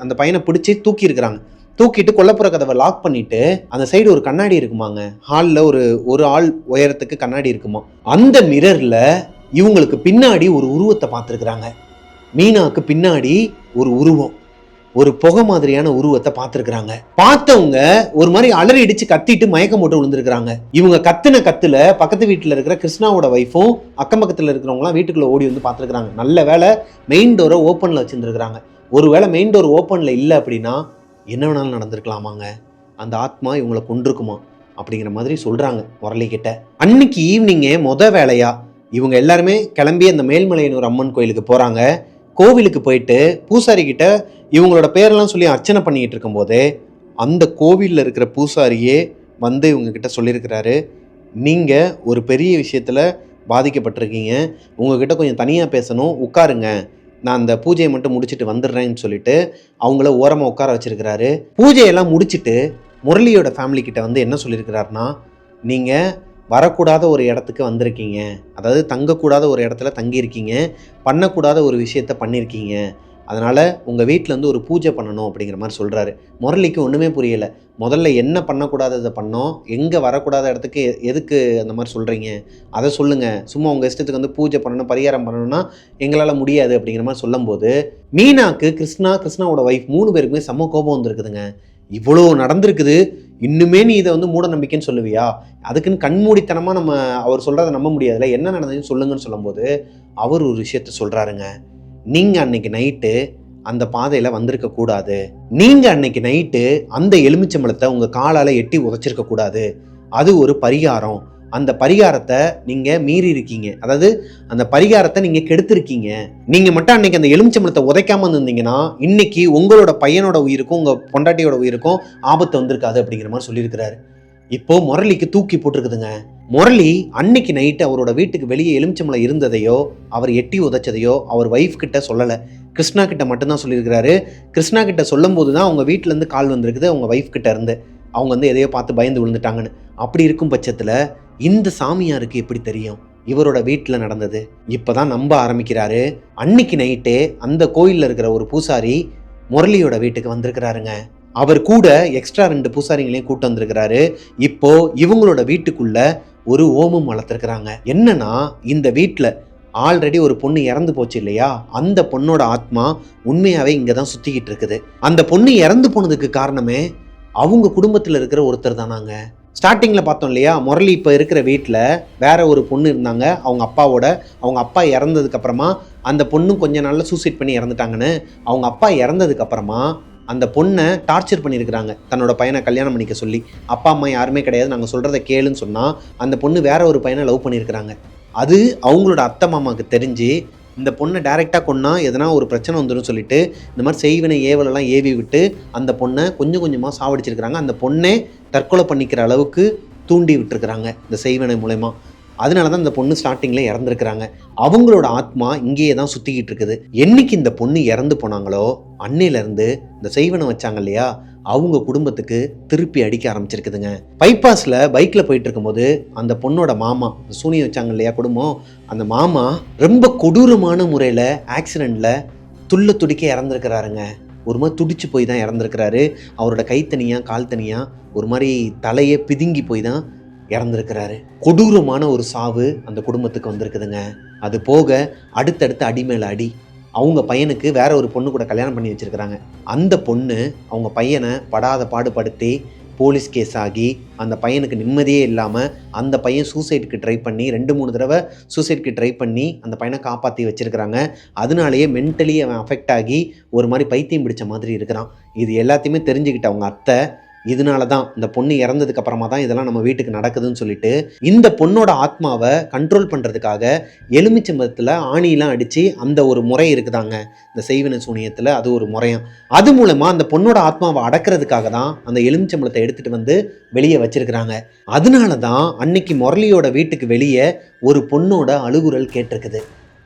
அந்த பையனை பிடிச்சி தூக்கி இருக்கிறாங்க. தூக்கிட்டு கொல்லைப்புற கதவை லாக் பண்ணிட்டு அந்த சைடு ஒரு கண்ணாடி இருக்குமாங்க, ஹாலில் ஒரு ஆள் உயரத்துக்கு கண்ணாடி இருக்குமா. அந்த மிரர்ல இவங்களுக்கு பின்னாடி ஒரு உருவத்தை பார்த்துருக்குறாங்க. மீனாவுக்கு பின்னாடி ஒரு உருவம், ஒரு புகை மாதிரியான உருவத்தை பார்த்துருக்குறாங்க. பார்த்தவங்க ஒரு மாதிரி அலறி அடிச்சு கத்திட்டு மயக்கம் போட்டு விழுந்திருக்கிறாங்க. இவங்க கத்துல பக்கத்து வீட்டில் இருக்கிற கிருஷ்ணாவோட ஒய்ஃபும் அக்கம் பக்கத்தில் இருக்கிறவங்களாம் வீட்டுக்குள்ள ஓடி வந்து பார்த்துருக்குறாங்க. நல்ல வேலை மெயின் டோரை ஓப்பனில் வச்சுருந்துருக்குறாங்க. ஒரு வேளை மெயின் டோர் ஓப்பனில் இல்லை அப்படின்னா என்ன வேணாலும் நடந்திருக்கலாமாங்க, அந்த ஆத்மா இவங்களை கொண்டிருக்குமா அப்படிங்கிற மாதிரி சொல்கிறாங்க முரளிக்கிட்ட. அன்னைக்கு ஈவினிங்கே வேலையா இவங்க எல்லாருமே கிளம்பி அந்த மேல்மலையனூர் அம்மன் கோயிலுக்கு போகிறாங்க. கோவிலுக்கு போயிட்டு பூசாரி கிட்ட இவங்களோட பேரெல்லாம் சொல்லி அர்ச்சனை பண்ணிக்கிட்டு இருக்கும்போது அந்த கோவிலில் இருக்கிற பூசாரியே இவங்க கிட்ட சொல்லியிருக்கிறாரு, நீங்கள் ஒரு பெரிய விஷயத்தில் பாதிக்கப்பட்டிருக்கீங்க, உங்ககிட்ட கொஞ்சம் தனியாக பேசணும், உட்காருங்க, நான் அந்த பூஜையை மட்டும் முடிச்சுட்டு வந்துடுறேன்னு சொல்லிட்டு அவங்கள ஓரமாக உட்கார வச்சிருக்கிறாரு. பூஜையெல்லாம் முடிச்சுட்டு முரளியோட ஃபேமிலி கிட்ட என்ன சொல்லியிருக்கிறாருன்னா, நீங்கள் வரக்கூடாத ஒரு இடத்துக்கு வந்திருக்கீங்க, அதாவது தங்கக்கூடாத ஒரு இடத்துல தங்கியிருக்கீங்க, பண்ணக்கூடாத ஒரு விஷயத்த பண்ணியிருக்கீங்க, அதனால் உங்கள் வீட்டில் ஒரு பூஜை பண்ணணும் அப்படிங்கிற மாதிரி சொல்கிறாரு. முரளிக்கு ஒன்றுமே புரியலை. முதல்ல என்ன பண்ணக்கூடாததை பண்ணோம், எங்கே வரக்கூடாத இடத்துக்கு எதுக்கு அந்த மாதிரி சொல்கிறீங்க, அதை சொல்லுங்கள், சும்மா உங்கள் இஷ்டத்துக்கு பூஜை பண்ணணும் பரிகாரம் பண்ணணும்னா எங்களால் முடியாது அப்படிங்கிற மாதிரி சொல்லும்போது மீனாக்கு கிருஷ்ணாவோட ஒய்ஃப் 3 பேருக்குமே செம்ம கோபம் வந்துருக்குதுங்க. இவ்வளோ நடந்திருக்குது, இன்னுமே நீ இதை மூட நம்பிக்கைன்னு சொல்லுவியா, அதுக்குன்னு கண்மூடித்தனமாக நம்ம அவர் சொல்கிறத நம்ப முடியாதுல்ல, என்ன நடந்ததுன்னு சொல்லுங்கன்னு சொல்லும்போது அவர் ஒரு விஷயத்த சொல்கிறாருங்க. நீங்கள் அன்னைக்கு நைட்டு அந்த பாதையில் வந்திருக்க கூடாது, நீங்கள் அன்னைக்கு நைட்டு அந்த எலுமிச்சம்பழத்தை உங்கள் காலால் எட்டி உதைச்சிருக்க கூடாது, அது ஒரு பரிகாரம், அந்த பரிகாரத்தை நீங்கள் மீறி இருக்கீங்க, அதாவது அந்த பரிகாரத்தை நீங்கள் கெடுத்திருக்கீங்க, நீங்கள் மட்டும் அன்னைக்கு அந்த எலுமிச்சம்பழத்தை உதைக்காமல் இருந்தீங்கன்னா இன்னைக்கு உங்களோட பையனோட உயிருக்கும் உங்கள் பொண்டாட்டியோட உயிருக்கும் ஆபத்து வந்திருக்காது அப்படிங்கிற மாதிரி சொல்லியிருக்கிறாரு. இப்போ முரளிக்கு தூக்கி போட்டிருக்குதுங்க. முரளி அன்னைக்கு நைட்டு அவரோட வீட்டுக்கு வெளியே எலுமிச்சம்பழம் இருந்ததையோ அவர் எட்டி உதைச்சதையோ அவர் ஒய்ஃப் கிட்ட சொல்லலை, கிருஷ்ணா கிட்ட மட்டும்தான் சொல்லியிருக்கிறாரு. கிருஷ்ணா கிட்ட சொல்லும் போது தான் அவங்க வீட்டிலேருந்து கால் வந்திருக்குது அவங்க ஒய்ஃப் கிட்ட இருந்து, அவங்க எதையோ பார்த்து பயந்து விழுந்துட்டாங்கன்னு. அப்படி இருக்கும் பட்சத்தில் இந்த சாமியாருக்கு எப்படி தெரியும் இவரோட வீட்டில் நடந்தது? இப்போதான் நம்ப ஆரம்பிக்கிறாரு. அன்னைக்கு நைட்டே அந்த கோயிலில் இருக்கிற ஒரு பூசாரி முரளியோட வீட்டுக்கு வந்திருக்கிறாருங்க. அவர் கூட எக்ஸ்ட்ரா 2 பூசாரிங்களையும் கூட்டு வந்திருக்கிறாரு. இப்போ இவங்களோட வீட்டுக்குள்ள ஒரு ஓமம் வளர்த்துருக்குறாங்க. என்னன்னா, இந்த வீட்டில் ஆல்ரெடி ஒரு பொண்ணு இறந்து போச்சு இல்லையா, அந்த பொண்ணோட ஆத்மா உண்மையாவே இங்கே தான் சுற்றிக்கிட்டு இருக்குது. அந்த பொண்ணு இறந்து போனதுக்கு காரணமே அவங்க குடும்பத்தில் இருக்கிற ஒருத்தர் தானாங்க. ஸ்டார்டிங்கில் பார்த்தோம் இல்லையா, முரளி இப்போ இருக்கிற வீட்டில் வேற ஒரு பொண்ணு இருந்தாங்க அவங்க அப்பா இறந்ததுக்கு அப்புறமா அந்த பொண்ணு கொஞ்ச நாளில் சூசைட் பண்ணி இறந்துட்டாங்கன்னு. அவங்க அப்பா இறந்ததுக்கு அப்புறமா அந்த பொண்ணை டார்ச்சர் பண்ணியிருக்கிறாங்க, தன்னோட பையனை கல்யாணம் பண்ணிக்க சொல்லி. அப்பா அம்மா யாருமே கிடையாது, நாங்கள் சொல்கிறத கேளுன்னு சொன்னால் அந்த பொண்ணு வேற ஒரு பையனை லவ் பண்ணியிருக்கிறாங்க. அது அவங்களோட அத்தை மாமாவுக்கு தெரிஞ்சு இந்த பொண்ணை டைரெக்டாக கொன்னா எதனா ஒரு பிரச்சனை வந்துடும் சொல்லிட்டு இந்த மாதிரி செய்வினை ஏவலெல்லாம் ஏவி விட்டு அந்த பொண்ணை கொஞ்சம் கொஞ்சமாக சாவடிச்சிருக்கிறாங்க. அந்த பொண்ணே தற்கொலை பண்ணிக்கிற அளவுக்கு தூண்டி விட்டுருக்குறாங்க இந்த செய்வினை மூலமா. அதனால தான் இந்த பொண்ணு ஸ்டார்டிங்கில் இறந்துருக்குறாங்க. அவங்களோட ஆத்மா இங்கேயே தான் சுற்றிக்கிட்டு இருக்குது. என்னைக்கு இந்த பொண்ணு இறந்து போனாங்களோ அன்னையிலேருந்து இந்த செய்வனை வச்சாங்க இல்லையா, அவங்க குடும்பத்துக்கு திருப்பி அடிக்க ஆரம்பிச்சிருக்குதுங்க. பைபாஸில் பைக்கில் போயிட்டு இருக்கும்போது அந்த பொண்ணோட மாமா, சூனியம் வச்சாங்க இல்லையா குடும்பம், அந்த மாமா ரொம்ப கொடூரமான முறையில் ஆக்சிடெண்ட்டில் துள்ள துடிக்க இறந்துருக்கிறாருங்க. ஒரு மாதிரி துடிச்சு போய் தான் இறந்துருக்கிறாரு. அவரோட கை தனியாக கால் தனியாக ஒரு மாதிரி தலையே பிதுங்கி போய் தான் இறந்துருக்கிறாரு. கொடூரமான ஒரு சாவு அந்த குடும்பத்துக்கு வந்திருக்குதுங்க. அது போக அடுத்தடுத்து அடி மேல அடி. அவங்க பையனுக்கு வேற ஒரு பொண்ணு கூட கல்யாணம் பண்ணி வச்சிருக்கிறாங்க. அந்த பொண்ணு அவங்க பையனை படாத பாடுபடுத்தி போலீஸ் கேஸ் ஆகி அந்த பையனுக்கு நிம்மதியே இல்லாமல் அந்த பையன் சூசைடுக்கு ட்ரை பண்ணி 2-3 தடவை சூசைடுக்கு ட்ரை பண்ணி அந்த பையனை காப்பாற்றி வச்சிருக்கிறாங்க. அதனாலேயே மென்டலி அவன் அஃபெக்ட் ஆகி ஒரு மாதிரி பைத்தியம் பிடிச்ச மாதிரி இருக்கிறான். இது எல்லாத்தையுமே தெரிஞ்சுக்கிட்ட அவங்க அத்தை, இதனால தான் இந்த பொண்ணு இறந்ததுக்கு அப்புறமா தான் இதெல்லாம் நம்ம வீட்டுக்கு நடக்குதுன்னு சொல்லிட்டு இந்த பொண்ணோட ஆத்மாவை கண்ட்ரோல் பண்ணுறதுக்காக எலுமிச்சம்பழத்தில் ஆணிலாம் அடித்து அந்த ஒரு முறை இருக்குதாங்க இந்த செய்வினை சூனியத்தில், அது ஒரு முறையம். அது மூலமாக அந்த பொண்ணோட ஆத்மாவை அடக்கிறதுக்காக தான் அந்த எலுமிச்சம்பழத்தை எடுத்துகிட்டு வந்து வெளியே வச்சிருக்கிறாங்க. அதனால தான் அன்னைக்கு முரளியோட வீட்டுக்கு வெளியே ஒரு பொண்ணோட அழுகுரல் கேட்டிருக்குது.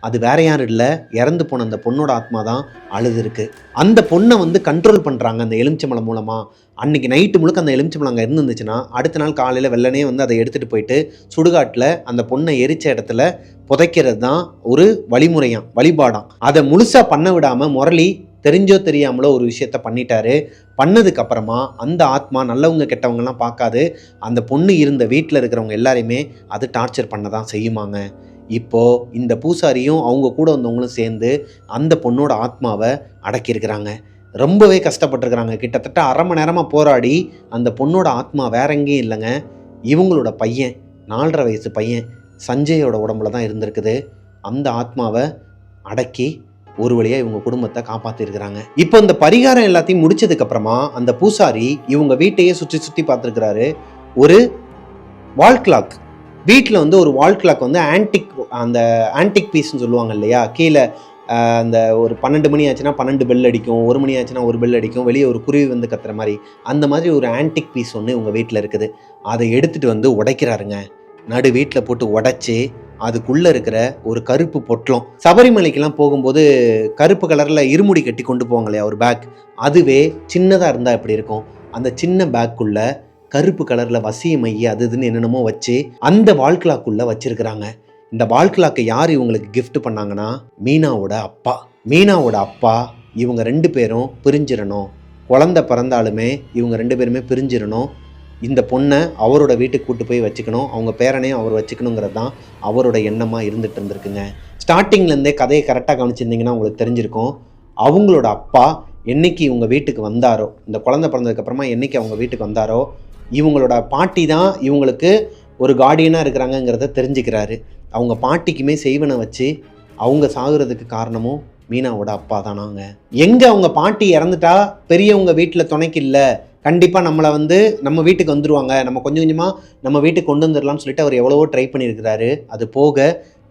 அது வேற யாரும் இல்லை, இறந்து போன அந்த பொண்ணோட ஆத்மா தான் அழுது இருக்கு. அந்த பொண்ணை வந்து கண்ட்ரோல் பண்ணுறாங்க அந்த எலுமிச்சம்பழம் மூலமாக. அன்னைக்கு நைட்டு முழுக்க அந்த எலுமிச்சம்பழம் அங்கே இருந்துச்சுன்னா அடுத்த நாள் காலையில் வெள்ளனே வந்து அதை எடுத்துகிட்டு போயிட்டு சுடுகாட்டில் அந்த பொண்ணை எரிச்ச இடத்துல புதைக்கிறது தான் ஒரு வழிமுறையாம், வழிபாடாம். அதை முழுசாக பண்ண விடாமல் முரளி தெரிஞ்சோ தெரியாமலோ ஒரு விஷயத்த பண்ணிட்டாரு. பண்ணதுக்கு அப்புறமா அந்த ஆத்மா நல்லவங்க கெட்டவங்கலாம் பார்க்காது, அந்த பொண்ணு இருந்த வீட்டில் இருக்கிறவங்க எல்லாரையுமே அது டார்ச்சர் பண்ண தான் செய்யுமாங்க. இப்போது இந்த பூசாரியும் அவங்க கூட வந்தவங்களும் சேர்ந்து அந்த பொண்ணோட ஆத்மாவை அடக்கியிருக்கிறாங்க. ரொம்பவே கஷ்டப்பட்டுருக்குறாங்க. கிட்டத்தட்ட 1/2 மணி நேரமாக போராடி அந்த பொண்ணோட ஆத்மா வேற எங்கேயும் இல்லைங்க, இவங்களோட பையன் 4.5 வயசு பையன் சஞ்சயோட உடம்புல தான் இருந்திருக்குது. அந்த ஆத்மாவை அடக்கி ஒரு வழியாக இவங்க குடும்பத்தை காப்பாற்றிருக்கிறாங்க. இப்போ இந்த பரிகாரம் எல்லாத்தையும் முடிச்சதுக்கப்புறமா அந்த பூசாரி இவங்க வீட்டையே சுற்றி சுற்றி பார்த்துருக்கிறாரு. ஒரு வால் கிளாக் வீட்டில் வந்து ஒரு வால் கிளாக் வந்து ஆன்டிக் பீஸ்ன்னு சொல்லுவாங்க இல்லையா, கீழே அந்த ஒரு 12 மணி ஆச்சுன்னா 12 பெல் அடிக்கும், 1 மணி ஆச்சுன்னா 1 பெல் அடிக்கும், வெளியே ஒரு குருவி வந்து கத்துற மாதிரி அந்த மாதிரி ஒரு ஆன்டிக் பீஸ் ஒன்று உங்கள் வீட்டில் இருக்குது. அதை எடுத்துகிட்டு வந்து உடைக்கிறாருங்க. நடு வீட்டில் போட்டு உடைச்சி அதுக்குள்ளே இருக்கிற ஒரு கருப்பு பொட்டலம், சபரிமலைக்கெல்லாம் போகும்போது கருப்பு கலரில் இருமுடி கட்டி கொண்டு போவாங்க இல்லையா ஒரு பேக், அதுவே சின்னதாக இருந்தால் எப்படி இருக்கும், அந்த சின்ன பேக்குள்ளே கருப்பு கலரில் வசிய மைய அது இதுன்னு என்னென்னமோ வச்சு அந்த வால் கிளாக்குள்ளே வச்சிருக்கிறாங்க. இந்த வால் கிளாக்கை யார் இவங்களுக்கு கிஃப்ட் பண்ணாங்கன்னா மீனாவோட அப்பா. மீனாவோட அப்பா இவங்க 2 பேரும் பிரிஞ்சிடணும், குழந்தை பிறந்தாலுமே இவங்க 2 பேருமே பிரிஞ்சிடணும், இந்த பொண்ணை அவரோட வீட்டுக்கு கூட்டு போய் வச்சுக்கணும், அவங்க பேரனையும் அவர் வச்சுக்கணுங்கிறது தான் அவரோட எண்ணமாக இருந்துகிட்டு இருந்திருக்குங்க. ஸ்டார்டிங்லேருந்தே கதையை கரெக்டாக கவனிச்சிருந்தீங்கன்னா உங்களுக்கு தெரிஞ்சிருக்கும். அவங்களோட அப்பா என்னைக்கு இவங்க வீட்டுக்கு வந்தாரோ, இந்த குழந்தை பிறந்ததுக்கப்புறமா என்னைக்கு அவங்க வீட்டுக்கு வந்தாரோ, இவங்களோட பாட்டி தான் இவங்களுக்கு ஒரு கார்டியனாக இருக்கிறாங்கங்கிறத தெரிஞ்சுக்கிறாரு. அவங்க பாட்டிக்குமே செய்வனை வச்சு அவங்க சாகுறதுக்கு காரணமும் மீனாவோட அப்பா தானாங்க. எங்கே அவங்க பாட்டி இறந்துட்டா பெரியவங்க வீட்டில் துணைக்கு இல்லை, கண்டிப்பாக நம்மளை வந்து நம்ம வீட்டுக்கு வந்துடுவாங்க, நம்ம கொஞ்சம் கொஞ்சமாக நம்ம வீட்டுக்கு கொண்டு வந்துடலாம்னு சொல்லிட்டு அவர் எவ்வளவோ ட்ரை பண்ணியிருக்கிறாரு. அது போக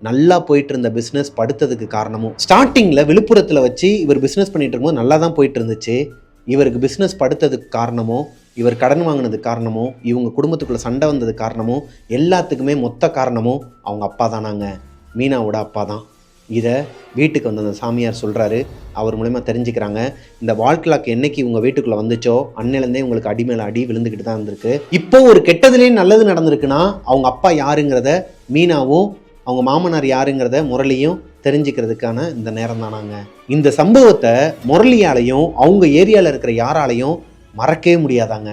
நல்லா போயிட்டு இருந்த பிஸ்னஸ் படுத்ததுக்கு காரணமும், ஸ்டார்டிங்கில் விழுப்புரத்தில் வச்சு இவர் பிஸ்னஸ் பண்ணிட்டு இருக்கும்போது நல்லா தான் போயிட்டு இருந்துச்சு, இவருக்கு பிஸ்னஸ் படுத்ததுக்கு காரணமோ, இவர் கடன் வாங்கினதுக்கு காரணமோ, இவங்க குடும்பத்துக்குள்ளே சண்டை வந்தது காரணமோ, எல்லாத்துக்குமே மொத்த காரணமும் அவங்க அப்பா தானாங்க, மீனாவோட அப்பா தான். இதை வீட்டுக்கு வந்து அந்த சாமியார் சொல்கிறாரு. அவர் மூலமா தெரிஞ்சுக்கிறாங்க. இந்த வால் கிளாக் என்னைக்கு இவங்க வீட்டுக்குள்ளே வந்துச்சோ அன்னிலேருந்தே உங்களுக்கு அடி மேலே அடி விழுந்துக்கிட்டு தான் இருந்திருக்கு. இப்போ ஒரு கெட்டதுலேயே நல்லது நடந்திருக்குன்னா அவங்க அப்பா யாருங்கிறத மீனாவும் அவங்க மாமனார் யாருங்கிறத முரளியும் தெரிஞ்சுக்கிறதுக்கான இந்த நேரம் தானாங்க. இந்த சம்பவத்தை முரளியாலையும் அவங்க ஏரியாவில் இருக்கிற யாராலையும் மறக்கவே முடியாதாங்க.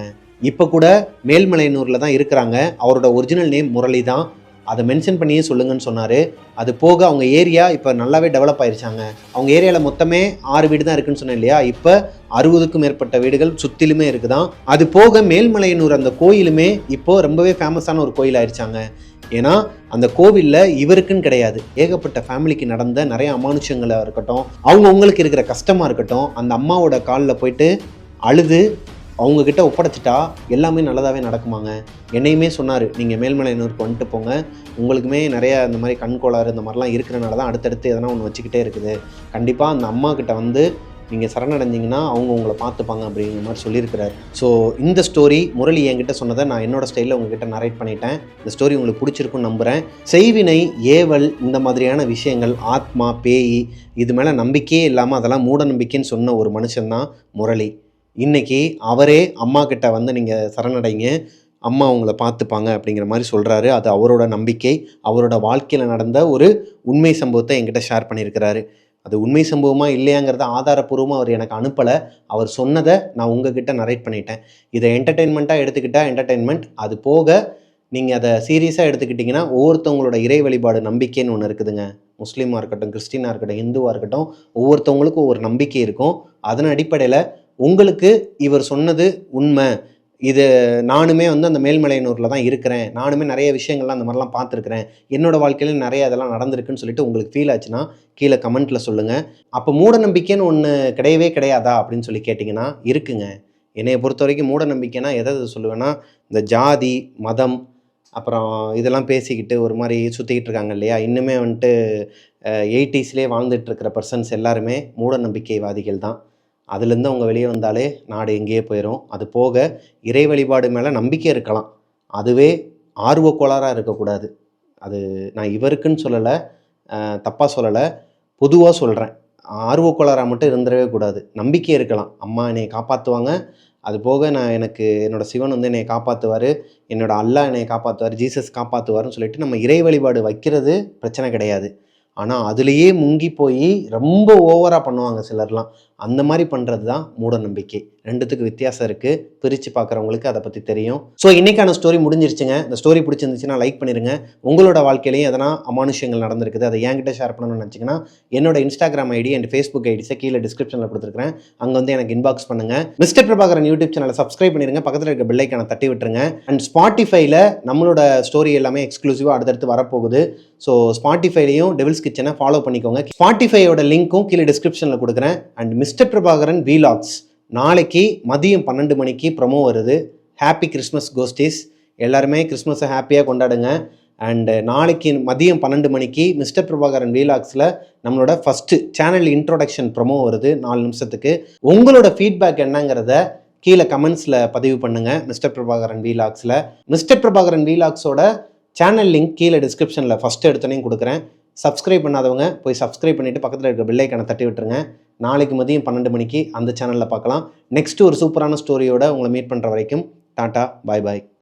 இப்போ கூட மேல்மலையனூரில் தான் இருக்கிறாங்க. அவரோட ஒரிஜினல் நேம் முரளி தான். அதை மென்ஷன் பண்ணியே சொல்லுங்கன்னு சொன்னார். அது போக அவங்க ஏரியா இப்போ நல்லாவே டெவலப் ஆயிடுச்சாங்க. அவங்க ஏரியாவில் மொத்தமே 6 வீடு தான் இருக்குன்னு சொன்னேன் இல்லையா, இப்போ 60க்கும் மேற்பட்ட வீடுகள் சுற்றிலுமே இருக்குதான். அது போக மேல்மலையனூர் அந்த கோயிலுமே இப்போது ரொம்பவே ஃபேமஸான ஒரு கோயில் ஆயிடுச்சாங்க. ஏன்னா அந்த கோவிலில் இவருக்குன்னு கிடையாது, ஏகப்பட்ட ஃபேமிலிக்கு நடந்த நிறைய அமானுஷங்களாக இருக்கட்டும், அவங்களுக்கு இருக்கிற கஷ்டமாக இருக்கட்டும், அந்த அம்மாவோட காலில் போயிட்டு அழுது அவங்கக்கிட்ட ஒப்படைச்சிட்டா எல்லாமே நல்லதாகவே நடக்குமாங்க. என்னையுமே சொன்னார், நீங்கள் மேல்மலையனூருக்கு வந்துட்டு போங்க, உங்களுக்குமே நிறைய இந்த மாதிரி கண் கோளாறு இந்த மாதிரிலாம் இருக்கிறனால தான் அடுத்தடுத்து எதனா ஒன்று வச்சுக்கிட்டே இருக்குது. கண்டிப்பாக அந்த அம்மா கிட்ட வந்து நீங்கள் சரணடைஞ்சிங்கன்னா அவங்க உங்களை பார்த்துப்பாங்க அப்படிங்கிற மாதிரி சொல்லியிருக்கிறார். ஸோ இந்த ஸ்டோரி முரளி என்கிட்ட சொன்னதை நான் என்னோடய ஸ்டைலில் உங்ககிட்ட நரேட் பண்ணிட்டேன். இந்த ஸ்டோரி உங்களுக்கு பிடிச்சிருக்குன்னு நம்புகிறேன். செய்வினை, ஏவல், இந்த மாதிரியான விஷயங்கள், ஆத்மா, பேய், இது மேலே நம்பிக்கையே இல்லாமல் அதெல்லாம் மூட நம்பிக்கைன்னு சொன்ன ஒரு மனுஷன்தான் முரளி. இன்றைக்கி அவரே அம்மா கிட்ட வந்து நீங்கள் சரணடைங்க, அம்மா அவங்கள பார்த்துப்பாங்க அப்படிங்கிற மாதிரி சொல்கிறாரு. அது அவரோட நம்பிக்கை, அவரோட வாழ்க்கையில் நடந்த ஒரு உண்மை சம்பவத்தை என்கிட்ட ஷேர் பண்ணியிருக்கிறாரு. அது உண்மை சம்பவமாக இல்லையாங்கிறத ஆதாரப்பூர்வமாக அவர் எனக்கு அனுப்பலை. அவர் சொன்னதை நான் உங்ககிட்ட நரேட் பண்ணிட்டேன். இதை என்டர்டெயின்மெண்ட்டாக எடுத்துக்கிட்டால் என்டர்டெயின்மெண்ட், அது போக நீங்கள் அதை சீரியஸாக எடுத்துக்கிட்டிங்கன்னா ஒவ்வொருத்தவங்களோட இறை வழிபாடு நம்பிக்கைன்னு ஒன்று இருக்குதுங்க. முஸ்லீமாக இருக்கட்டும், கிறிஸ்டினாக இருக்கட்டும், இந்துவாக இருக்கட்டும், ஒவ்வொருத்தவங்களுக்கும் ஒவ்வொரு நம்பிக்கை இருக்கும். அதன் அடிப்படையில் உங்களுக்கு இவர் சொன்னது உண்மை, இது நானுமே வந்து அந்த மேல்மலையனூரில் தான் இருக்கிறேன், நானுமே நிறைய விஷயங்கள்லாம் அந்த மாதிரிலாம் பார்த்துருக்குறேன், என்னோடய வாழ்க்கையில் நிறைய அதெல்லாம் நடந்திருக்குன்னு சொல்லிட்டு உங்களுக்கு ஃபீல் ஆச்சுன்னா கீழே கமெண்ட்டில் சொல்லுங்கள். அப்போ மூட நம்பிக்கைன்னு ஒன்று கிடையவே கிடையாதா அப்படின்னு சொல்லி கேட்டிங்கன்னா இருக்குங்க. என்னையை பொறுத்த வரைக்கும் மூட நம்பிக்கைனா எதை சொல்லுவேன்னா, இந்த ஜாதி, மதம், அப்புறம் இதெல்லாம் பேசிக்கிட்டு ஒரு மாதிரி சுற்றிக்கிட்டு இருக்காங்க இல்லையா, இன்னுமே வந்துட்டு 80ஸ்லேயே வாழ்ந்துட்டுருக்கிற பர்சன்ஸ் எல்லாருமே மூட நம்பிக்கைவாதிகள் தான். அதுலேருந்து அவங்க வெளியே வந்தாலே நாடு எங்கேயே போயிடும். அது போக இறை வழிபாடு மேலே நம்பிக்கை இருக்கலாம், அதுவே ஆர்வக்கோளாறாக இருக்கக்கூடாது. அது நான் இவருக்குன்னு சொல்லலை, தப்பாக சொல்லலை, பொதுவாக சொல்கிறேன். ஆர்வக்கோளாறாக மட்டும் இருந்துடவே கூடாது. நம்பிக்கை இருக்கலாம், அம்மா என்னை காப்பாற்றுவாங்க, அது போக எனக்கு என்னோடய சிவன் வந்து என்னை காப்பாற்றுவார், என்னோடய அல்லாஹ் என்னை காப்பாற்றுவார், ஜீசஸ் காப்பாற்றுவார்னு சொல்லிட்டு நம்ம இறை வழிபாடு வைக்கிறது பிரச்சனை கிடையாது. ஆனால் அதுலேயே முங்கி போய் ரொம்ப ஓவராக பண்ணுவாங்க சிலர்லாம். அந்த மாதிரி பண்ணுறது தான் மூட நம்பிக்கை. ரெண்டுத்துக்கு வித்தியாசம் இருக்குது. பிரித்து பார்க்குறவங்களுக்கு அதை பற்றி தெரியும். ஸோ இன்றைக்கான ஸ்டோரி முடிஞ்சிருச்சுங்க. இந்த ஸ்டோரி பிடிச்சிருந்துச்சுன்னா லைக் பண்ணிடுங்க. உங்களோட வாழ்க்கையிலையும் எதனா அமானுஷங்கள் நடந்திருக்குது, அதை என்கிட்ட ஷேர் பண்ணணும்னு நினச்சிங்கன்னா என்னோட இன்ஸ்டாகிராம் ஐடி அண்ட் ஃபேஸ்புக் ஐடிஸை கீழே டிஸ்கிரிப்ஷனில் கொடுத்துருக்கேன். அங்கே வந்து எனக்கு இன்பாக்ஸ் பண்ணுங்கள். மிஸ்டர் பிரபாகரன் யூடியூப் சேனலை சப்ஸ்கிரைப் பண்ணிடுங்க, பக்கத்தில் இருக்க பெல் ஐக்கானை தட்டி விட்டுருங்க. அண்ட் ஸ்பாட்டிஃபைல நம்மளோட ஸ்டோரி எல்லாமே எக்ஸ்க்ளூசிவாக அடுத்தடுத்து வரப்போகுது. ஸோ ஸ்பாட்டிஃபைலையும் டெவில்ஸ் கிச்சனை ஃபாலோ பண்ணிக்கோங்க. ஸ்பாட்டிஃபையோட லிங்க்கும் கீழே டிஸ்கிரிப்ஷனில் கொடுக்குறேன். அண்ட் மிஸ்டர் பிரபாகரன் வீலாக்ஸ் நாளைக்கு மதியம் 12 மணிக்கு ப்ரொமோ வருது. ஹாப்பி கிறிஸ்மஸ் கோஸ்டீஸ், எல்லாருமே கிறிஸ்மஸை ஹாப்பியாக கொண்டாடுங்க. அண்டு நாளைக்கு மதியம் 12 மணிக்கு மிஸ்டர் பிரபாகரன் வீலாக்ஸில் நம்மளோட ஃபஸ்ட்டு சேனல் இன்ட்ரோடக்ஷன் ப்ரொமோ வருது 4 நிமிஷத்துக்கு. உங்களோட ஃபீட்பேக் என்னங்கிறத கீழே கமெண்ட்ஸில் பதிவு பண்ணுங்கள். மிஸ்டர் பிரபாகரன் வீலாக்ஸில் மிஸ்டர் பிரபாகரன் வீலாக்ஸோட சேனல் லிங்க் கீழே டிஸ்கிரிப்ஷனில் ஃபஸ்ட்டு எடுத்தோனையும் கொடுக்குறேன். சப்ஸ்கிரைப் பண்ணாதவங்க போய் சப்ஸ்கிரைப் பண்ணிவிட்டு பக்கத்தில் இருக்க பெல் ஐக்கானை தட்டி விட்டுருங்க. நாளைக்கு மதியம் 12 மணிக்கு அந்த சேனலில் பார்க்கலாம். நெக்ஸ்ட்டு ஒரு சூப்பரான ஸ்டோரியோட உங்களை மீட் பண்ணுற வரைக்கும் டாட்டா, பாய் பாய்.